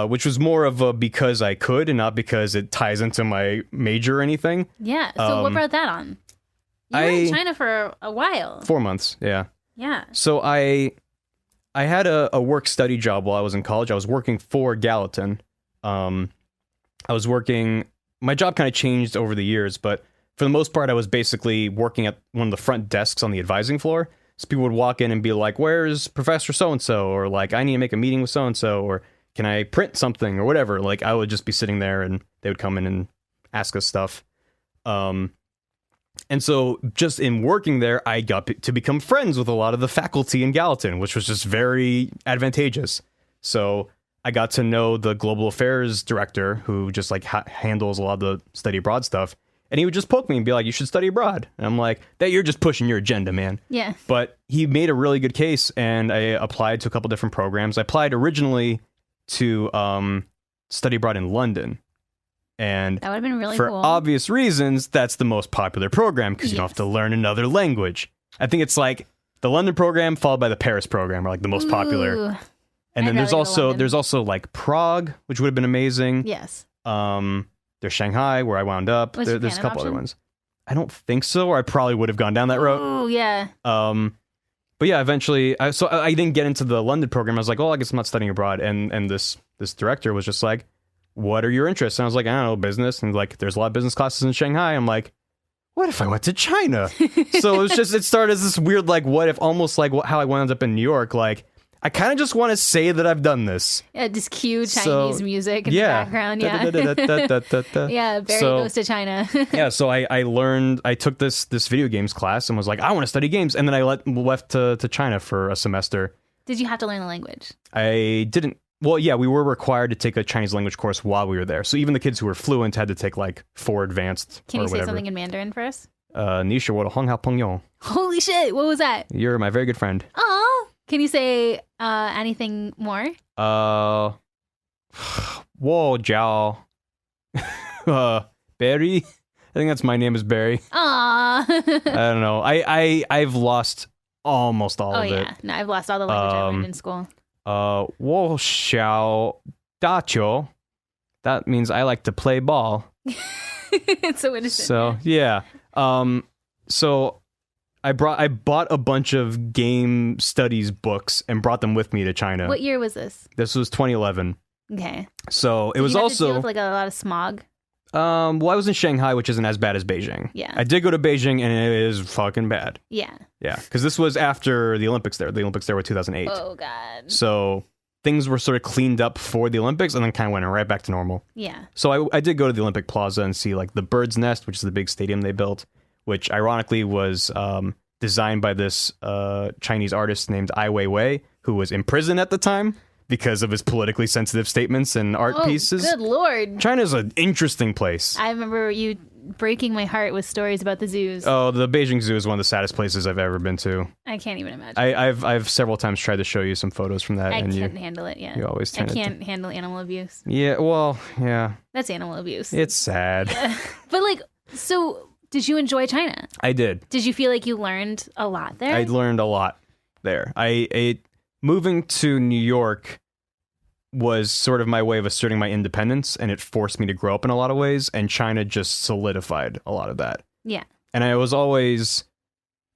which was more of a because I could and not because it ties into my major or anything. Yeah. So what brought that on? You were in China for a while. 4 months, yeah. Yeah. So I had a work-study job while I was in college. I was working for Gallatin. I was working... My job kind of changed over the years, but for the most part, I was basically working at one of the front desks on the advising floor. So people would walk in and be like, where's Professor so-and-so? Or like, I need to make a meeting with so-and-so. Or can I print something? Or whatever. Like, I would just be sitting there and they would come in and ask us stuff. And so just in working there, I got to become friends with a lot of the faculty in Gallatin, which was just very advantageous. So I got to know the global affairs director who just like handles a lot of the study abroad stuff. And he would just poke me and be like, you should study abroad. And I'm like, that you're just pushing your agenda, man. Yeah. But he made a really good case, and I applied to a couple different programs. I applied originally to study abroad in London. And That would have been really for cool. obvious reasons, that's the most popular program because you don't Yes. have to learn another language. I think it's like the London program followed by the Paris program are like the most popular. Ooh. And then I'd there's rather go to London. there's also like Prague, which would have been amazing. Yes. There's Shanghai, where I wound up. Was There's a Japan an couple other option? ones. I don't think so, or I probably would have gone down that road. Oh, yeah. But yeah, eventually, I didn't get into the London program. I was like, oh, I guess I'm not studying abroad. And this director was just like, what are your interests? And I was like, I don't know, business. And like, there's a lot of business classes in Shanghai. I'm like, what if I went to China? So it started as this weird, like, what if, almost like how I wound up in New York. Like, I kind of just want to say that I've done this. Yeah, just cue Chinese So, music in yeah. the background. Yeah. Da-da-da-da-da-da-da. Yeah, Barry So- goes to China. Yeah, so I took this video games class and was like, I want to study games. And then I left to China for a semester. Did you have to learn the language? I didn't. Well, yeah, we were required to take a Chinese language course while we were there. So even the kids who were fluent had to take like 4 advanced Can or you say whatever. something in Mandarin for us? 你是我的很好朋友. Holy shit, what was that? You're my very good friend. Oh, can you say anything more? 我叫 Barry. I think that's my name is Barry. Aw. I don't know. I've lost almost all Oh, of it. yeah. No, I've lost all the language I learned in school. 我想打球. That means I like to play ball. It's so innocent. So yeah. So I bought a bunch of game studies books and brought them with me to China. What year was this? This was 2011. Okay. So it Did was you have to deal also with, like, a lot of smog. well, I was in Shanghai, which isn't as bad as Beijing. Yeah. I did go to Beijing, and it is fucking bad. Yeah. Yeah, because this was after the Olympics there. The Olympics there were 2008. Oh, God. So things were sort of cleaned up for the Olympics and then kind of went right back to normal. Yeah. So I did go to the Olympic Plaza and see like the Bird's Nest, which is the big stadium they built, which ironically was designed by this Chinese artist named Ai Weiwei, who was in prison at the time because of his politically sensitive statements and art Oh, pieces. good Lord. China's an interesting place. I remember you breaking my heart with stories about the zoos. Oh, the Beijing Zoo is one of the saddest places I've ever been to. I can't even imagine. I've several times tried to show you some photos from that, I and can't handle it, yeah. you always I tend to- can't handle animal abuse. Yeah, well, yeah, That's animal abuse. it's sad. But, like, so did you enjoy China? I did. Did you feel like you learned a lot there? I learned a lot there. Moving to New York was sort of my way of asserting my independence, and it forced me to grow up in a lot of ways, and China just solidified a lot of that. Yeah. And I was always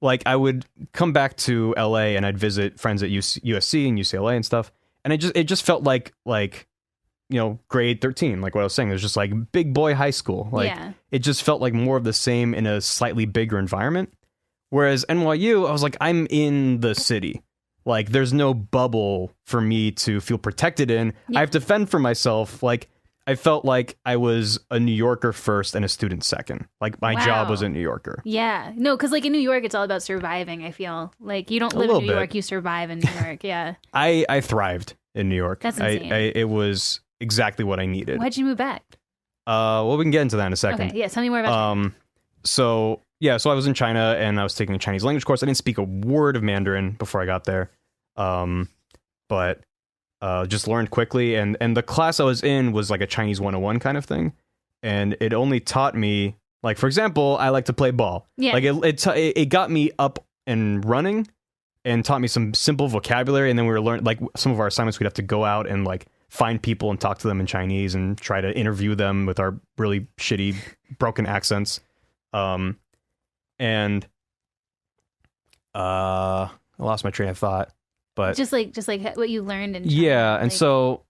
like, I would come back to LA and I'd visit friends at USC and UCLA and stuff, and it just felt like you know, grade 13, like what I was saying. It was just like big boy high school. Like Yeah. it just felt like more of the same in a slightly bigger environment. Whereas NYU, I was like, I'm in the city. Like, there's no bubble for me to feel protected in. Yeah. I have to fend for myself. Like, I felt like I was a New Yorker first and a student second. Like my job was a New Yorker. Yeah. No, because like in New York, it's all about surviving, I feel. Like you don't live in New York, you survive in New York. Yeah. I thrived in New York. That's insane. It was exactly what I needed. Why'd you move back? Well, we can get into that in a second. Okay, yeah, tell me more about China. So I was in China and I was taking a Chinese language course. I didn't speak a word of Mandarin before I got there. But just learned quickly, and the class I was in was like a Chinese 101 kind of thing, and it only taught me, like, for example, I like to play ball. Yeah. Like it got me up and running, and taught me some simple vocabulary, and then we were learning, like, some of our assignments we'd have to go out and like find people and talk to them in Chinese and try to interview them with our really shitty broken accents, and I lost my train of thought. But just like what you learned in China, yeah, and like... so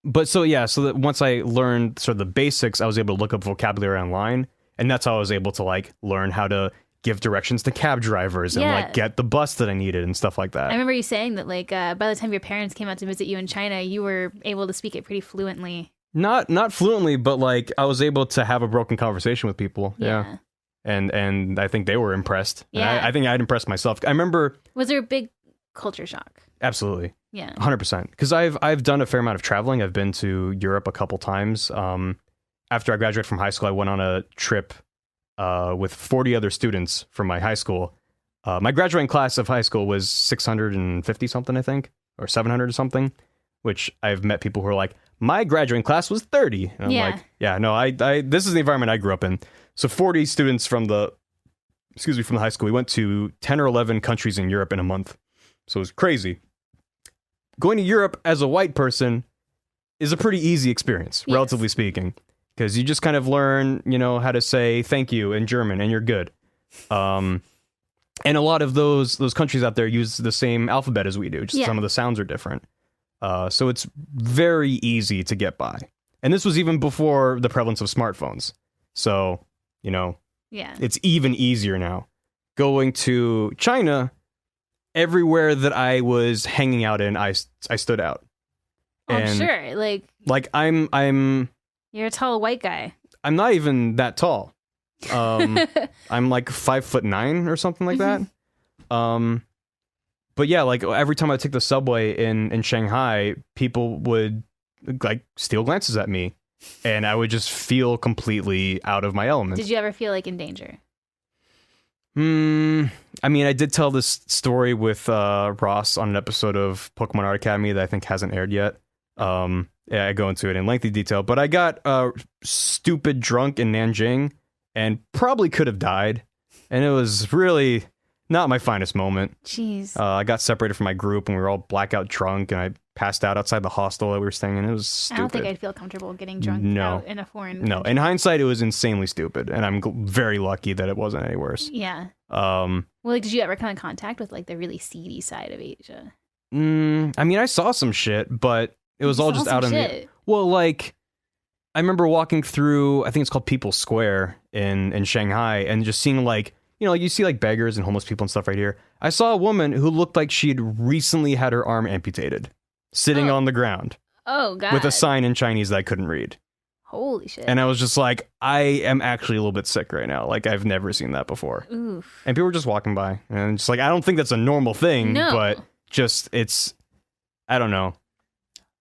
that once I learned sort of the basics, I was able to look up vocabulary online, and that's how I was able to like learn how to give directions to cab drivers and like get the bus that I needed and stuff like that. I remember you saying that like by the time your parents came out to visit you in China, you were able to speak it pretty fluently. Not fluently, but like I was able to have a broken conversation with people. Yeah. And I think they were impressed. Yeah. I think I'd impressed myself. I remember. Was there a big culture shock? Absolutely. Yeah. 100%. Because I've done a fair amount of traveling. I've been to Europe a couple times. After I graduated from high school, I went on a trip with 40 other students from my high school. My graduating class of high school was 650 something, I think, or 700 or something, which I've met people who are like, my graduating class was 30. And I'm like, yeah, no, I this is the environment I grew up in. So 40 students from the high school. We went to 10 or 11 countries in Europe in a month. So it was crazy. Going to Europe as a white person is a pretty easy experience, relatively speaking, because you just kind of learn, how to say thank you in German, and you're good. And a lot of those countries out there use the same alphabet as we do. Just some of the sounds are different. So it's very easy to get by. And this was even before the prevalence of smartphones. So, it's even easier now. Going to China, everywhere that I was hanging out in, I stood out. I'm sure. Like I'm you're a tall white guy. I'm not even that tall. I'm like 5'9" or something like that. But yeah, like every time I take the subway in Shanghai, people would like steal glances at me, and I would just feel completely out of my element. Did you ever feel like in danger? I mean, I did tell this story with Ross on an episode of Pokemon Art Academy that I think hasn't aired yet. Yeah, I go into it in lengthy detail, but I got stupid drunk in Nanjing and probably could have died, and it was really not my finest moment. Jeez. I got separated from my group and we were all blackout drunk, and I passed out outside the hostel that we were staying in. It was stupid. I don't think I'd feel comfortable getting drunk out in a foreign country. In hindsight, it was insanely stupid, and I'm very lucky that it wasn't any worse. Yeah. Well, like, did you ever come in contact with like the really seedy side of Asia? I mean, I saw some shit, but it was all just out of me. Well, like, I remember walking through, I think it's called People's Square in Shanghai, and just seeing like, you see like beggars and homeless people and stuff right here. I saw a woman who looked like she had recently had her arm amputated, sitting on the ground. Oh, God. With a sign in Chinese that I couldn't read. Holy shit. And I was just like, I am actually a little bit sick right now. Like, I've never seen that before. Oof. And people were just walking by. And just like, I don't think that's a normal thing, but just, I don't know.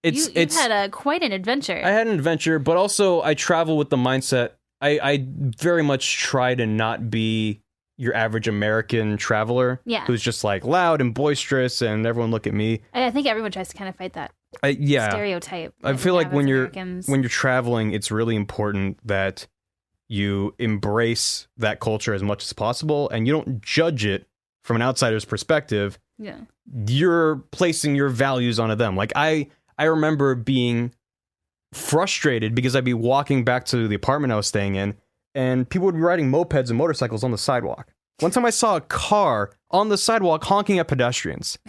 You had quite an adventure. I had an adventure, but also I travel with the mindset. I very much try to not be your average American traveler who's just like loud and boisterous and everyone look at me. I think everyone tries to kind of fight that stereotype. I feel like when you're traveling, it's really important that you embrace that culture as much as possible, and you don't judge it from an outsider's perspective. Yeah. You're placing your values onto them. Like I remember being frustrated because I'd be walking back to the apartment I was staying in, and people would be riding mopeds and motorcycles on the sidewalk. One time I saw a car on the sidewalk honking at pedestrians.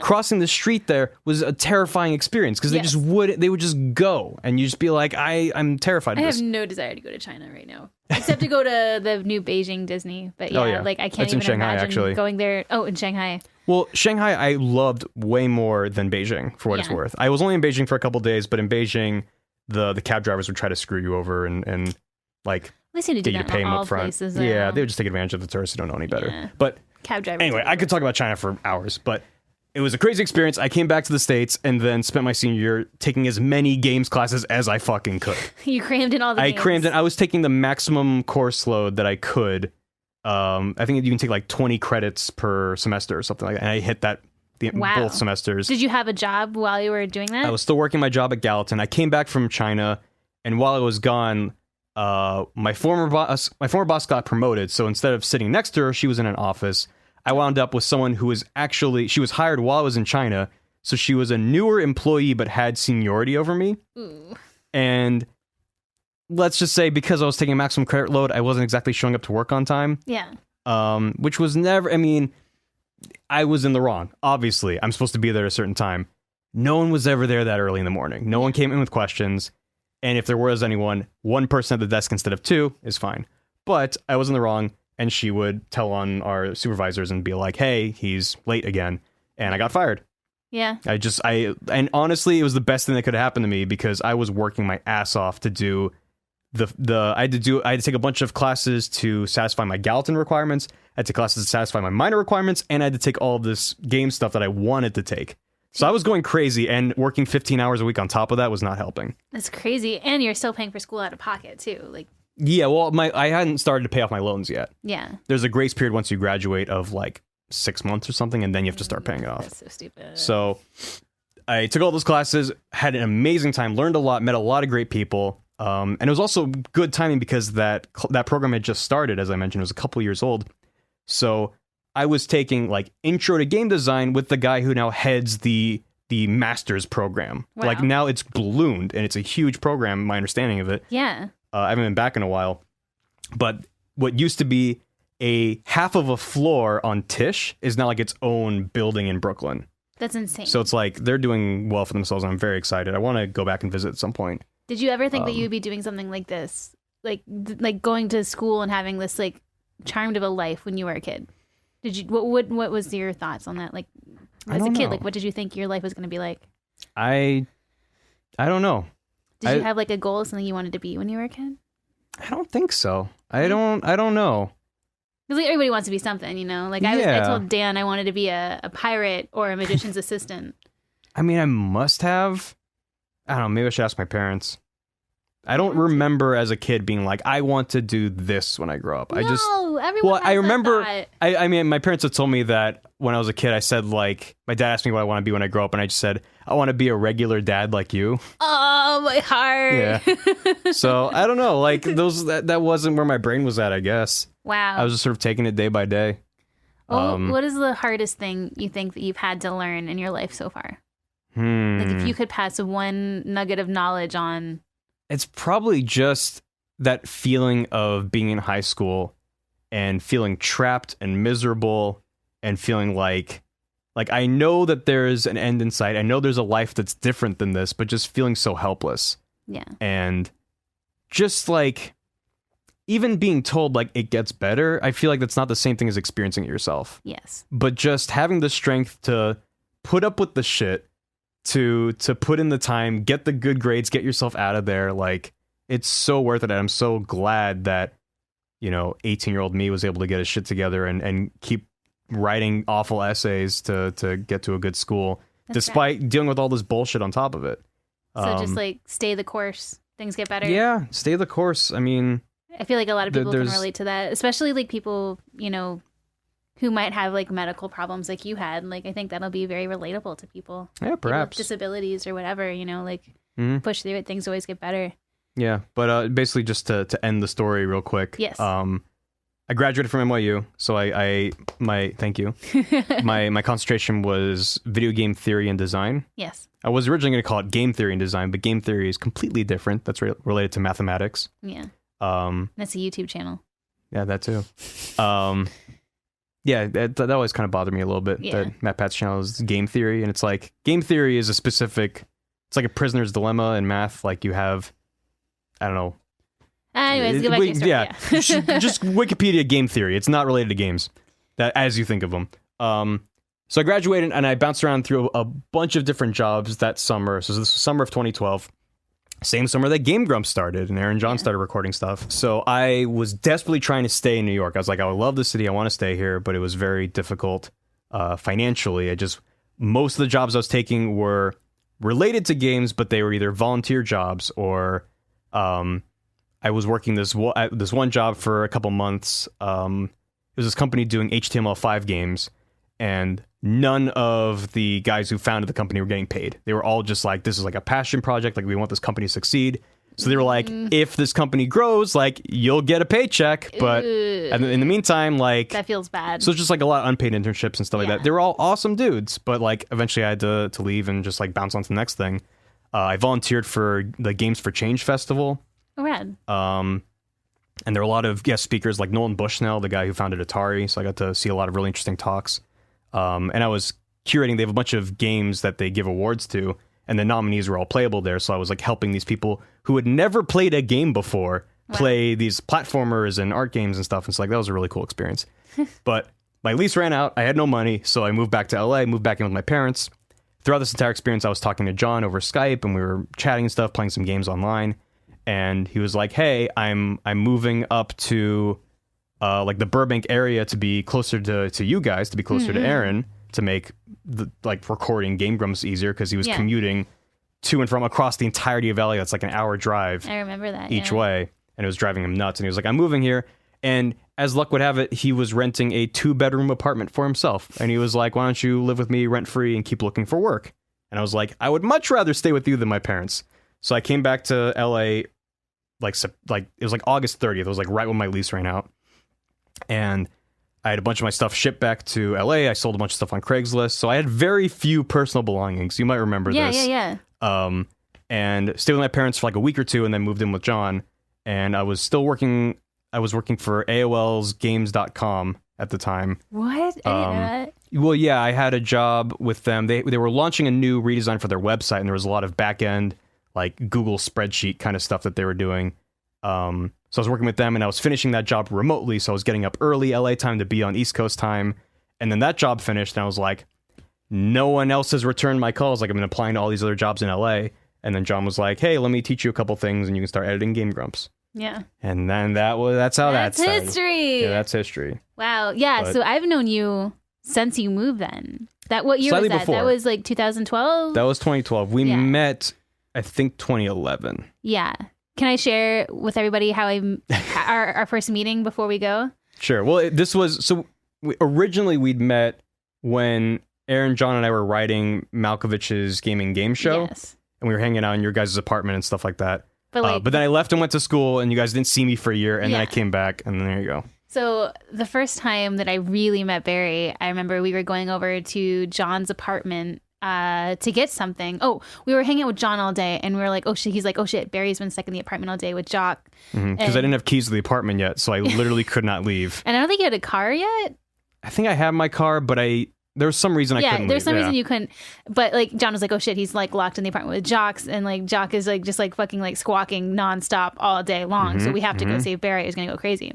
Crossing the street there was a terrifying experience because they would just go, and you just be like, I'm terrified of this. I have no desire to go to China right now, except to go to the new Beijing Disney. But like I can't even imagine going there. Oh, in Shanghai. Well, Shanghai I loved way more than Beijing, for what it's worth. I was only in Beijing for a couple days, but in Beijing, the cab drivers would try to screw you over and like At least you do get you that to pay in them all up front. places. Yeah, they would just take advantage of the tourists who don't know any better. Yeah. But Cab drivers. anyway, I could talk about China for hours, but it was a crazy experience. I came back to the States and then spent my senior year taking as many games classes as I fucking could. You crammed in all the I games. crammed in. I was taking the maximum course load that I could. I think you can take like 20 credits per semester or something like that. And I hit that both semesters. Did you have a job while you were doing that? I was still working my job at Gallatin. I came back from China, and while I was gone, my former boss got promoted. So instead of sitting next to her, she was in an office. I wound up with someone who was she was hired while I was in China. So she was a newer employee, but had seniority over me. Ooh. And let's just say because I was taking maximum credit load, I wasn't exactly showing up to work on time. Yeah. Which was never, I mean, I was in the wrong. Obviously, I'm supposed to be there at a certain time. No one was ever there that early in the morning. No one came in with questions. And if there was anyone, one person at the desk instead of two is fine. But I was in the wrong, and she would tell on our supervisors and be like, hey, he's late again. And I got fired. Yeah. And honestly, it was the best thing that could have happened to me because I was working my ass off to do I had to take a bunch of classes to satisfy my Gallatin requirements. I had to take classes to satisfy my minor requirements, and I had to take all this game stuff that I wanted to take. So I was going crazy, and working 15 hours a week on top of that was not helping. That's crazy. And you're still paying for school out of pocket too. Like, yeah, well, I hadn't started to pay off my loans yet. yeah. There's a grace period once you graduate of like 6 months or something, and then you have to start paying it off. That's so stupid. So I took all those classes, had an amazing time, learned a lot, met a lot of great people. And it was also good timing because that program had just started, as I mentioned. It was a couple years old. So I was taking like intro to game design with the guy who now heads the master's program. Wow. Like now it's ballooned and it's a huge program, my understanding of it. Yeah. I haven't been back in a while. But what used to be a half of a floor on Tisch is now like its own building in Brooklyn. That's insane. So it's like they're doing well for themselves. And I'm very excited. I want to go back and visit at some point. Did you ever think that you would be doing something like this? Like going to school and having this like charmed of a life when you were a kid? Did you what was your thoughts on that? Like as a kid, know. like what did you think your life was going to be like? I don't know. Did you have like a goal, something you wanted to be when you were a kid? I don't think so. I don't know. Because like, everybody wants to be something, you know? Like I told Dan I wanted to be a pirate or a magician's assistant. I mean, I must have. I don't know. Maybe I should ask my parents. I don't remember as a kid being like, I want to do this when I grow up. Everyone has I remember. that I mean, my parents have told me that when I was a kid, I said like, my dad asked me what I want to be when I grow up, and I just said, I want to be a regular dad like you. Oh, my heart. Yeah. So I don't know. Like that wasn't where my brain was at, I guess. Wow. I was just sort of taking it day by day. Well, what is the hardest thing you think that you've had to learn in your life so far? Like if you could pass one nugget of knowledge on. It's probably just that feeling of being in high school and feeling trapped and miserable and feeling like I know that there's an end in sight. I know there's a life that's different than this, but just feeling so helpless. Yeah. And just like even being told like it gets better, I feel like that's not the same thing as experiencing it yourself. Yes. But just having the strength to put up with the shit, to put in the time, get the good grades, get yourself out of there. Like it's so worth it. And I'm so glad that, 18-year-old me was able to get his shit together and keep writing awful essays to get to a good school, despite dealing with all this bullshit on top of it. So just like stay the course, things get better. Yeah, stay the course. I mean, I feel like a lot of people can relate to that, especially like people, who might have like medical problems like you had. Like I think that'll be very relatable to people. Yeah, perhaps. People with disabilities or whatever, push through it, things always get better. Yeah, but basically just to end the story real quick. Yes. I graduated from NYU, so thank you. my concentration was video game theory and design. Yes. I was originally going to call it game theory and design, but game theory is completely different. That's related to mathematics. Yeah. That's a YouTube channel. Yeah, that too. Yeah, that always kind of bothered me a little bit. Yeah. That Matt Pat's channel is game theory, and it's like game theory is it's like a prisoner's dilemma in math. Like you have, I don't know. Anyways, go back to your story. Yeah, just Wikipedia game theory. It's not related to games, that as you think of them. So I graduated and I bounced around through a bunch of different jobs that summer. So this was summer of 2012. same summer that Game Grumps started and Aaron John started recording stuff. So I was desperately trying to stay in New York. I was like, I love the city. I want to stay here, but it was very difficult financially. Most of the jobs I was taking were related to games, but they were either volunteer jobs or I was working this one job for a couple months. It was this company doing HTML5 games, and none of the guys who founded the company were getting paid. They were all just like, this is like a passion project. Like, we want this company to succeed. So they were like, if this company grows, like, you'll get a paycheck. But and in the meantime, like... That feels bad. So it's just like a lot of unpaid internships and stuff like that. They were all awesome dudes. But like, eventually I had to leave and just like bounce on to the next thing. I volunteered for the Games for Change Festival. Oh, rad. And there were a lot of guest speakers like Nolan Bushnell, the guy who founded Atari. So I got to see a lot of really interesting talks. And I was curating. They have a bunch of games that they give awards to, and the nominees were all playable there. So I was like helping these people who had never played a game before play these platformers and art games and stuff. And so like, that was a really cool experience. But my lease ran out. I had no money. So I moved back to LA, moved back in with my parents. Throughout this entire experience, I was talking to John over Skype, and we were chatting and stuff, playing some games online. And he was like, hey, I'm moving up to like the Burbank area to be closer to you guys, to be closer to Aaron, to make the like recording Game Grumps easier, because he was commuting to and from across the entirety of LA. That's like an hour drive. I remember that each way, and it was driving him nuts. And he was like, I'm moving here. And as luck would have it, he was renting a 2-bedroom apartment for himself. And he was like, why don't you live with me rent free and keep looking for work? And I was like, I would much rather stay with you than my parents. So I came back to LA like it was like August 30th. It was like right when my lease ran out. And I had a bunch of my stuff shipped back to LA. I sold a bunch of stuff on Craigslist. So I had very few personal belongings. You might remember this. Yeah. And stayed with my parents for like a week or two, and then moved in with John. And I was still working. I was working for AOL's games.com at the time. What? I didn't know that. Well, yeah, I had a job with them. They were launching a new redesign for their website, and there was a lot of back end, like Google spreadsheet kind of stuff that they were doing. So I was working with them, and I was finishing that job remotely. So I was getting up early LA time to be on East Coast time. And then that job finished, and I was like, no one else has returned my calls. Like, I've been applying to all these other jobs in LA. And then John was like, hey, let me teach you a couple things, and you can start editing Game Grumps. Yeah. And then that's how that started. That's history. Yeah, that's history. Wow. Yeah. But, so I've known you since you moved then. What year was that? Before. That was like 2012? That was 2012. We met, I think, 2011. Yeah. Can I share with everybody how our first meeting before we go? Sure. Well, originally we'd met when Aaron, John, and I were writing Malkovich's gaming game show. Yes. And we were hanging out in your guys' apartment and stuff like that. But then I left and went to school, and you guys didn't see me for a year, and then I came back, and then there you go. So the first time that I really met Barry, I remember we were going over to John's apartment to get something. Oh, we were hanging out with John all day, and we were like, oh shit. He's like, oh shit, Barry's been stuck in the apartment all day with Jock. Because I didn't have keys to the apartment yet, so I literally could not leave. And I don't think you had a car yet. I think I had my car, but there was some reason I couldn't leave. There's some reason you couldn't. But like John was like, oh shit, he's like locked in the apartment with Jocks, and like Jock is like just like fucking like squawking nonstop all day long. So we have to go save Barry. He's gonna go crazy.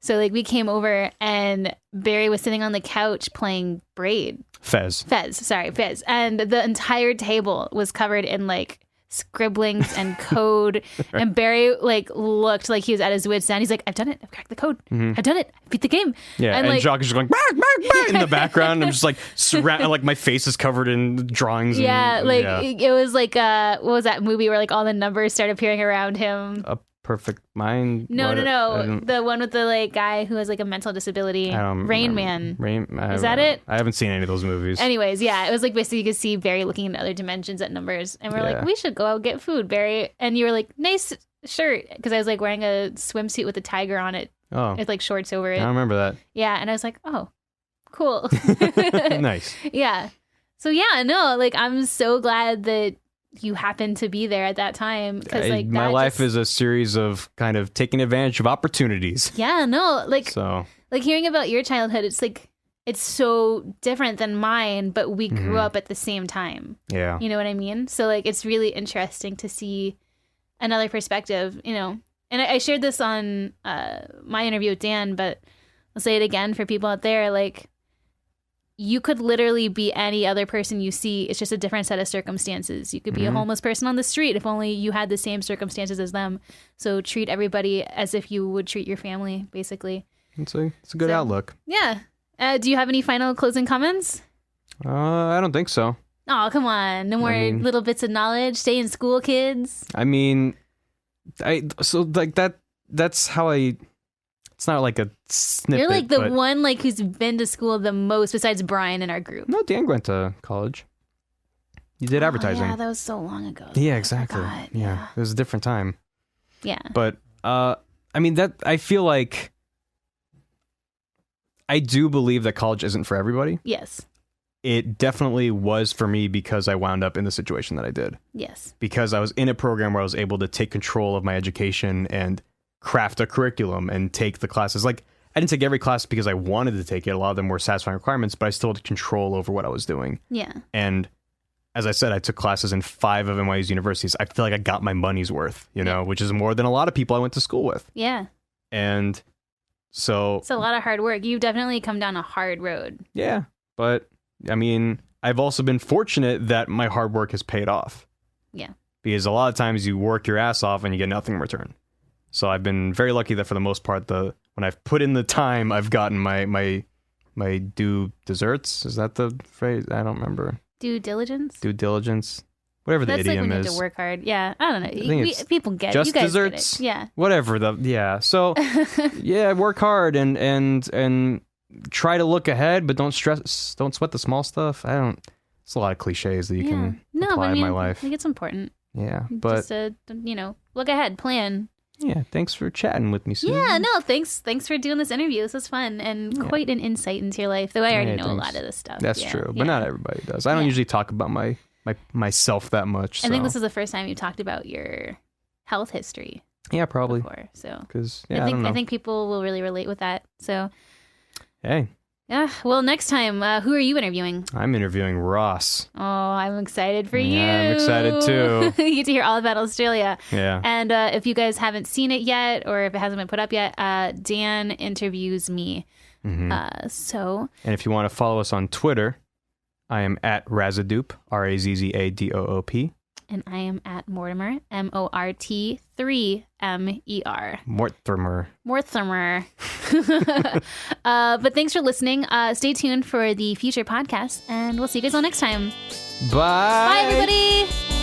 So like we came over, and Barry was sitting on the couch playing Braid. Fez. And the entire table was covered in like scribblings and code. And Barry like looked like he was at his wit's end. He's like, I've done it. I've cracked the code. I've done it. I beat the game. Yeah. And like, Jock is just going bark, bark, bark in the background. I'm just like like my face is covered in drawings. It was like what was that movie where like all the numbers start appearing around him? A Perfect Mind? No. The one with the like guy who has like a mental disability. Rain Man. Is that it? I haven't seen any of those movies. Anyways, yeah, it was like basically you could see Barry looking into other dimensions at numbers, and we're like, we should go out get food, Barry. And you were like, nice shirt, because I was like wearing a swimsuit with a tiger on it. Oh, with like shorts over it. I remember that. Yeah, and I was like, oh, cool. Nice. Yeah. So yeah, no, like I'm so glad that you happened to be there at that time, because like my life is a series of kind of taking advantage of opportunities. Yeah, no, like hearing about your childhood, it's like it's so different than mine, but we grew up at the same time. Yeah, you know what I mean. So like it's really interesting to see another perspective, you know. And I shared this on my interview with Dan, but I'll say it again for people out there. Like you could literally be any other person you see. It's just a different set of circumstances. You could be a homeless person on the street if only you had the same circumstances as them. So treat everybody as if you would treat your family, basically. It's a good outlook. Yeah. Do you have any final closing comments? I don't think so. Oh, come on. No more little bits of knowledge. Stay in school, kids. I mean, that's how it's not like a snippet. You're like the one like who's been to school the most besides Brian in our group. No, Dan went to college. You did advertising. Yeah, that was so long ago. Yeah, exactly. Yeah, it was a different time. Yeah. But, I mean, I feel like I do believe that college isn't for everybody. Yes. It definitely was for me because I wound up in the situation that I did. Yes. Because I was in a program where I was able to take control of my education and craft a curriculum and take the classes. Like, I didn't take every class because I wanted to take it. A lot of them were satisfying requirements, but I still had control over what I was doing. Yeah. And as I said, I took classes in 5 of NYU's universities. I feel like I got my money's worth, you know, which is more than a lot of people I went to school with. Yeah. And so... It's a lot of hard work. You've definitely come down a hard road. Yeah. But, I mean, I've also been fortunate that my hard work has paid off. Yeah. Because a lot of times you work your ass off and you get nothing in return. So I've been very lucky that for the most part, when I've put in the time, I've gotten my due deserts. Is that the phrase? I don't remember. Due diligence? Due diligence. Whatever the idiom That's like when you is. have to work hard. Yeah. I don't know. People get just it. You guys desserts. get it. Yeah. Whatever. Yeah. So, yeah, work hard and try to look ahead, but don't sweat the small stuff. It's a lot of cliches that you can apply in my life. I think it's important. Yeah. But, just to, look ahead, plan. Yeah, thanks for chatting with me, Suzy. Yeah, no, thanks for doing this interview. This was fun and quite an insight into your life, though I already know a lot of this stuff. That's true, but not everybody does. I don't usually talk about myself that much. I think this is the first time you talked about your health history. Yeah, probably. Before, so because I think people will really relate with that. So, hey. Yeah. Well, next time, who are you interviewing? I'm interviewing Ross. Oh, I'm excited for you. Yeah, I'm excited too. You get to hear all about Australia. Yeah. And if you guys haven't seen it yet, or if it hasn't been put up yet, Dan interviews me. So. And if you want to follow us on Twitter, I am at Razzadoop, Razzadoop. And I am at Mortimer, Mort3Mer. Mortimer. But thanks for listening. Stay tuned for the future podcast, and we'll see you guys all next time. Bye. Bye, everybody.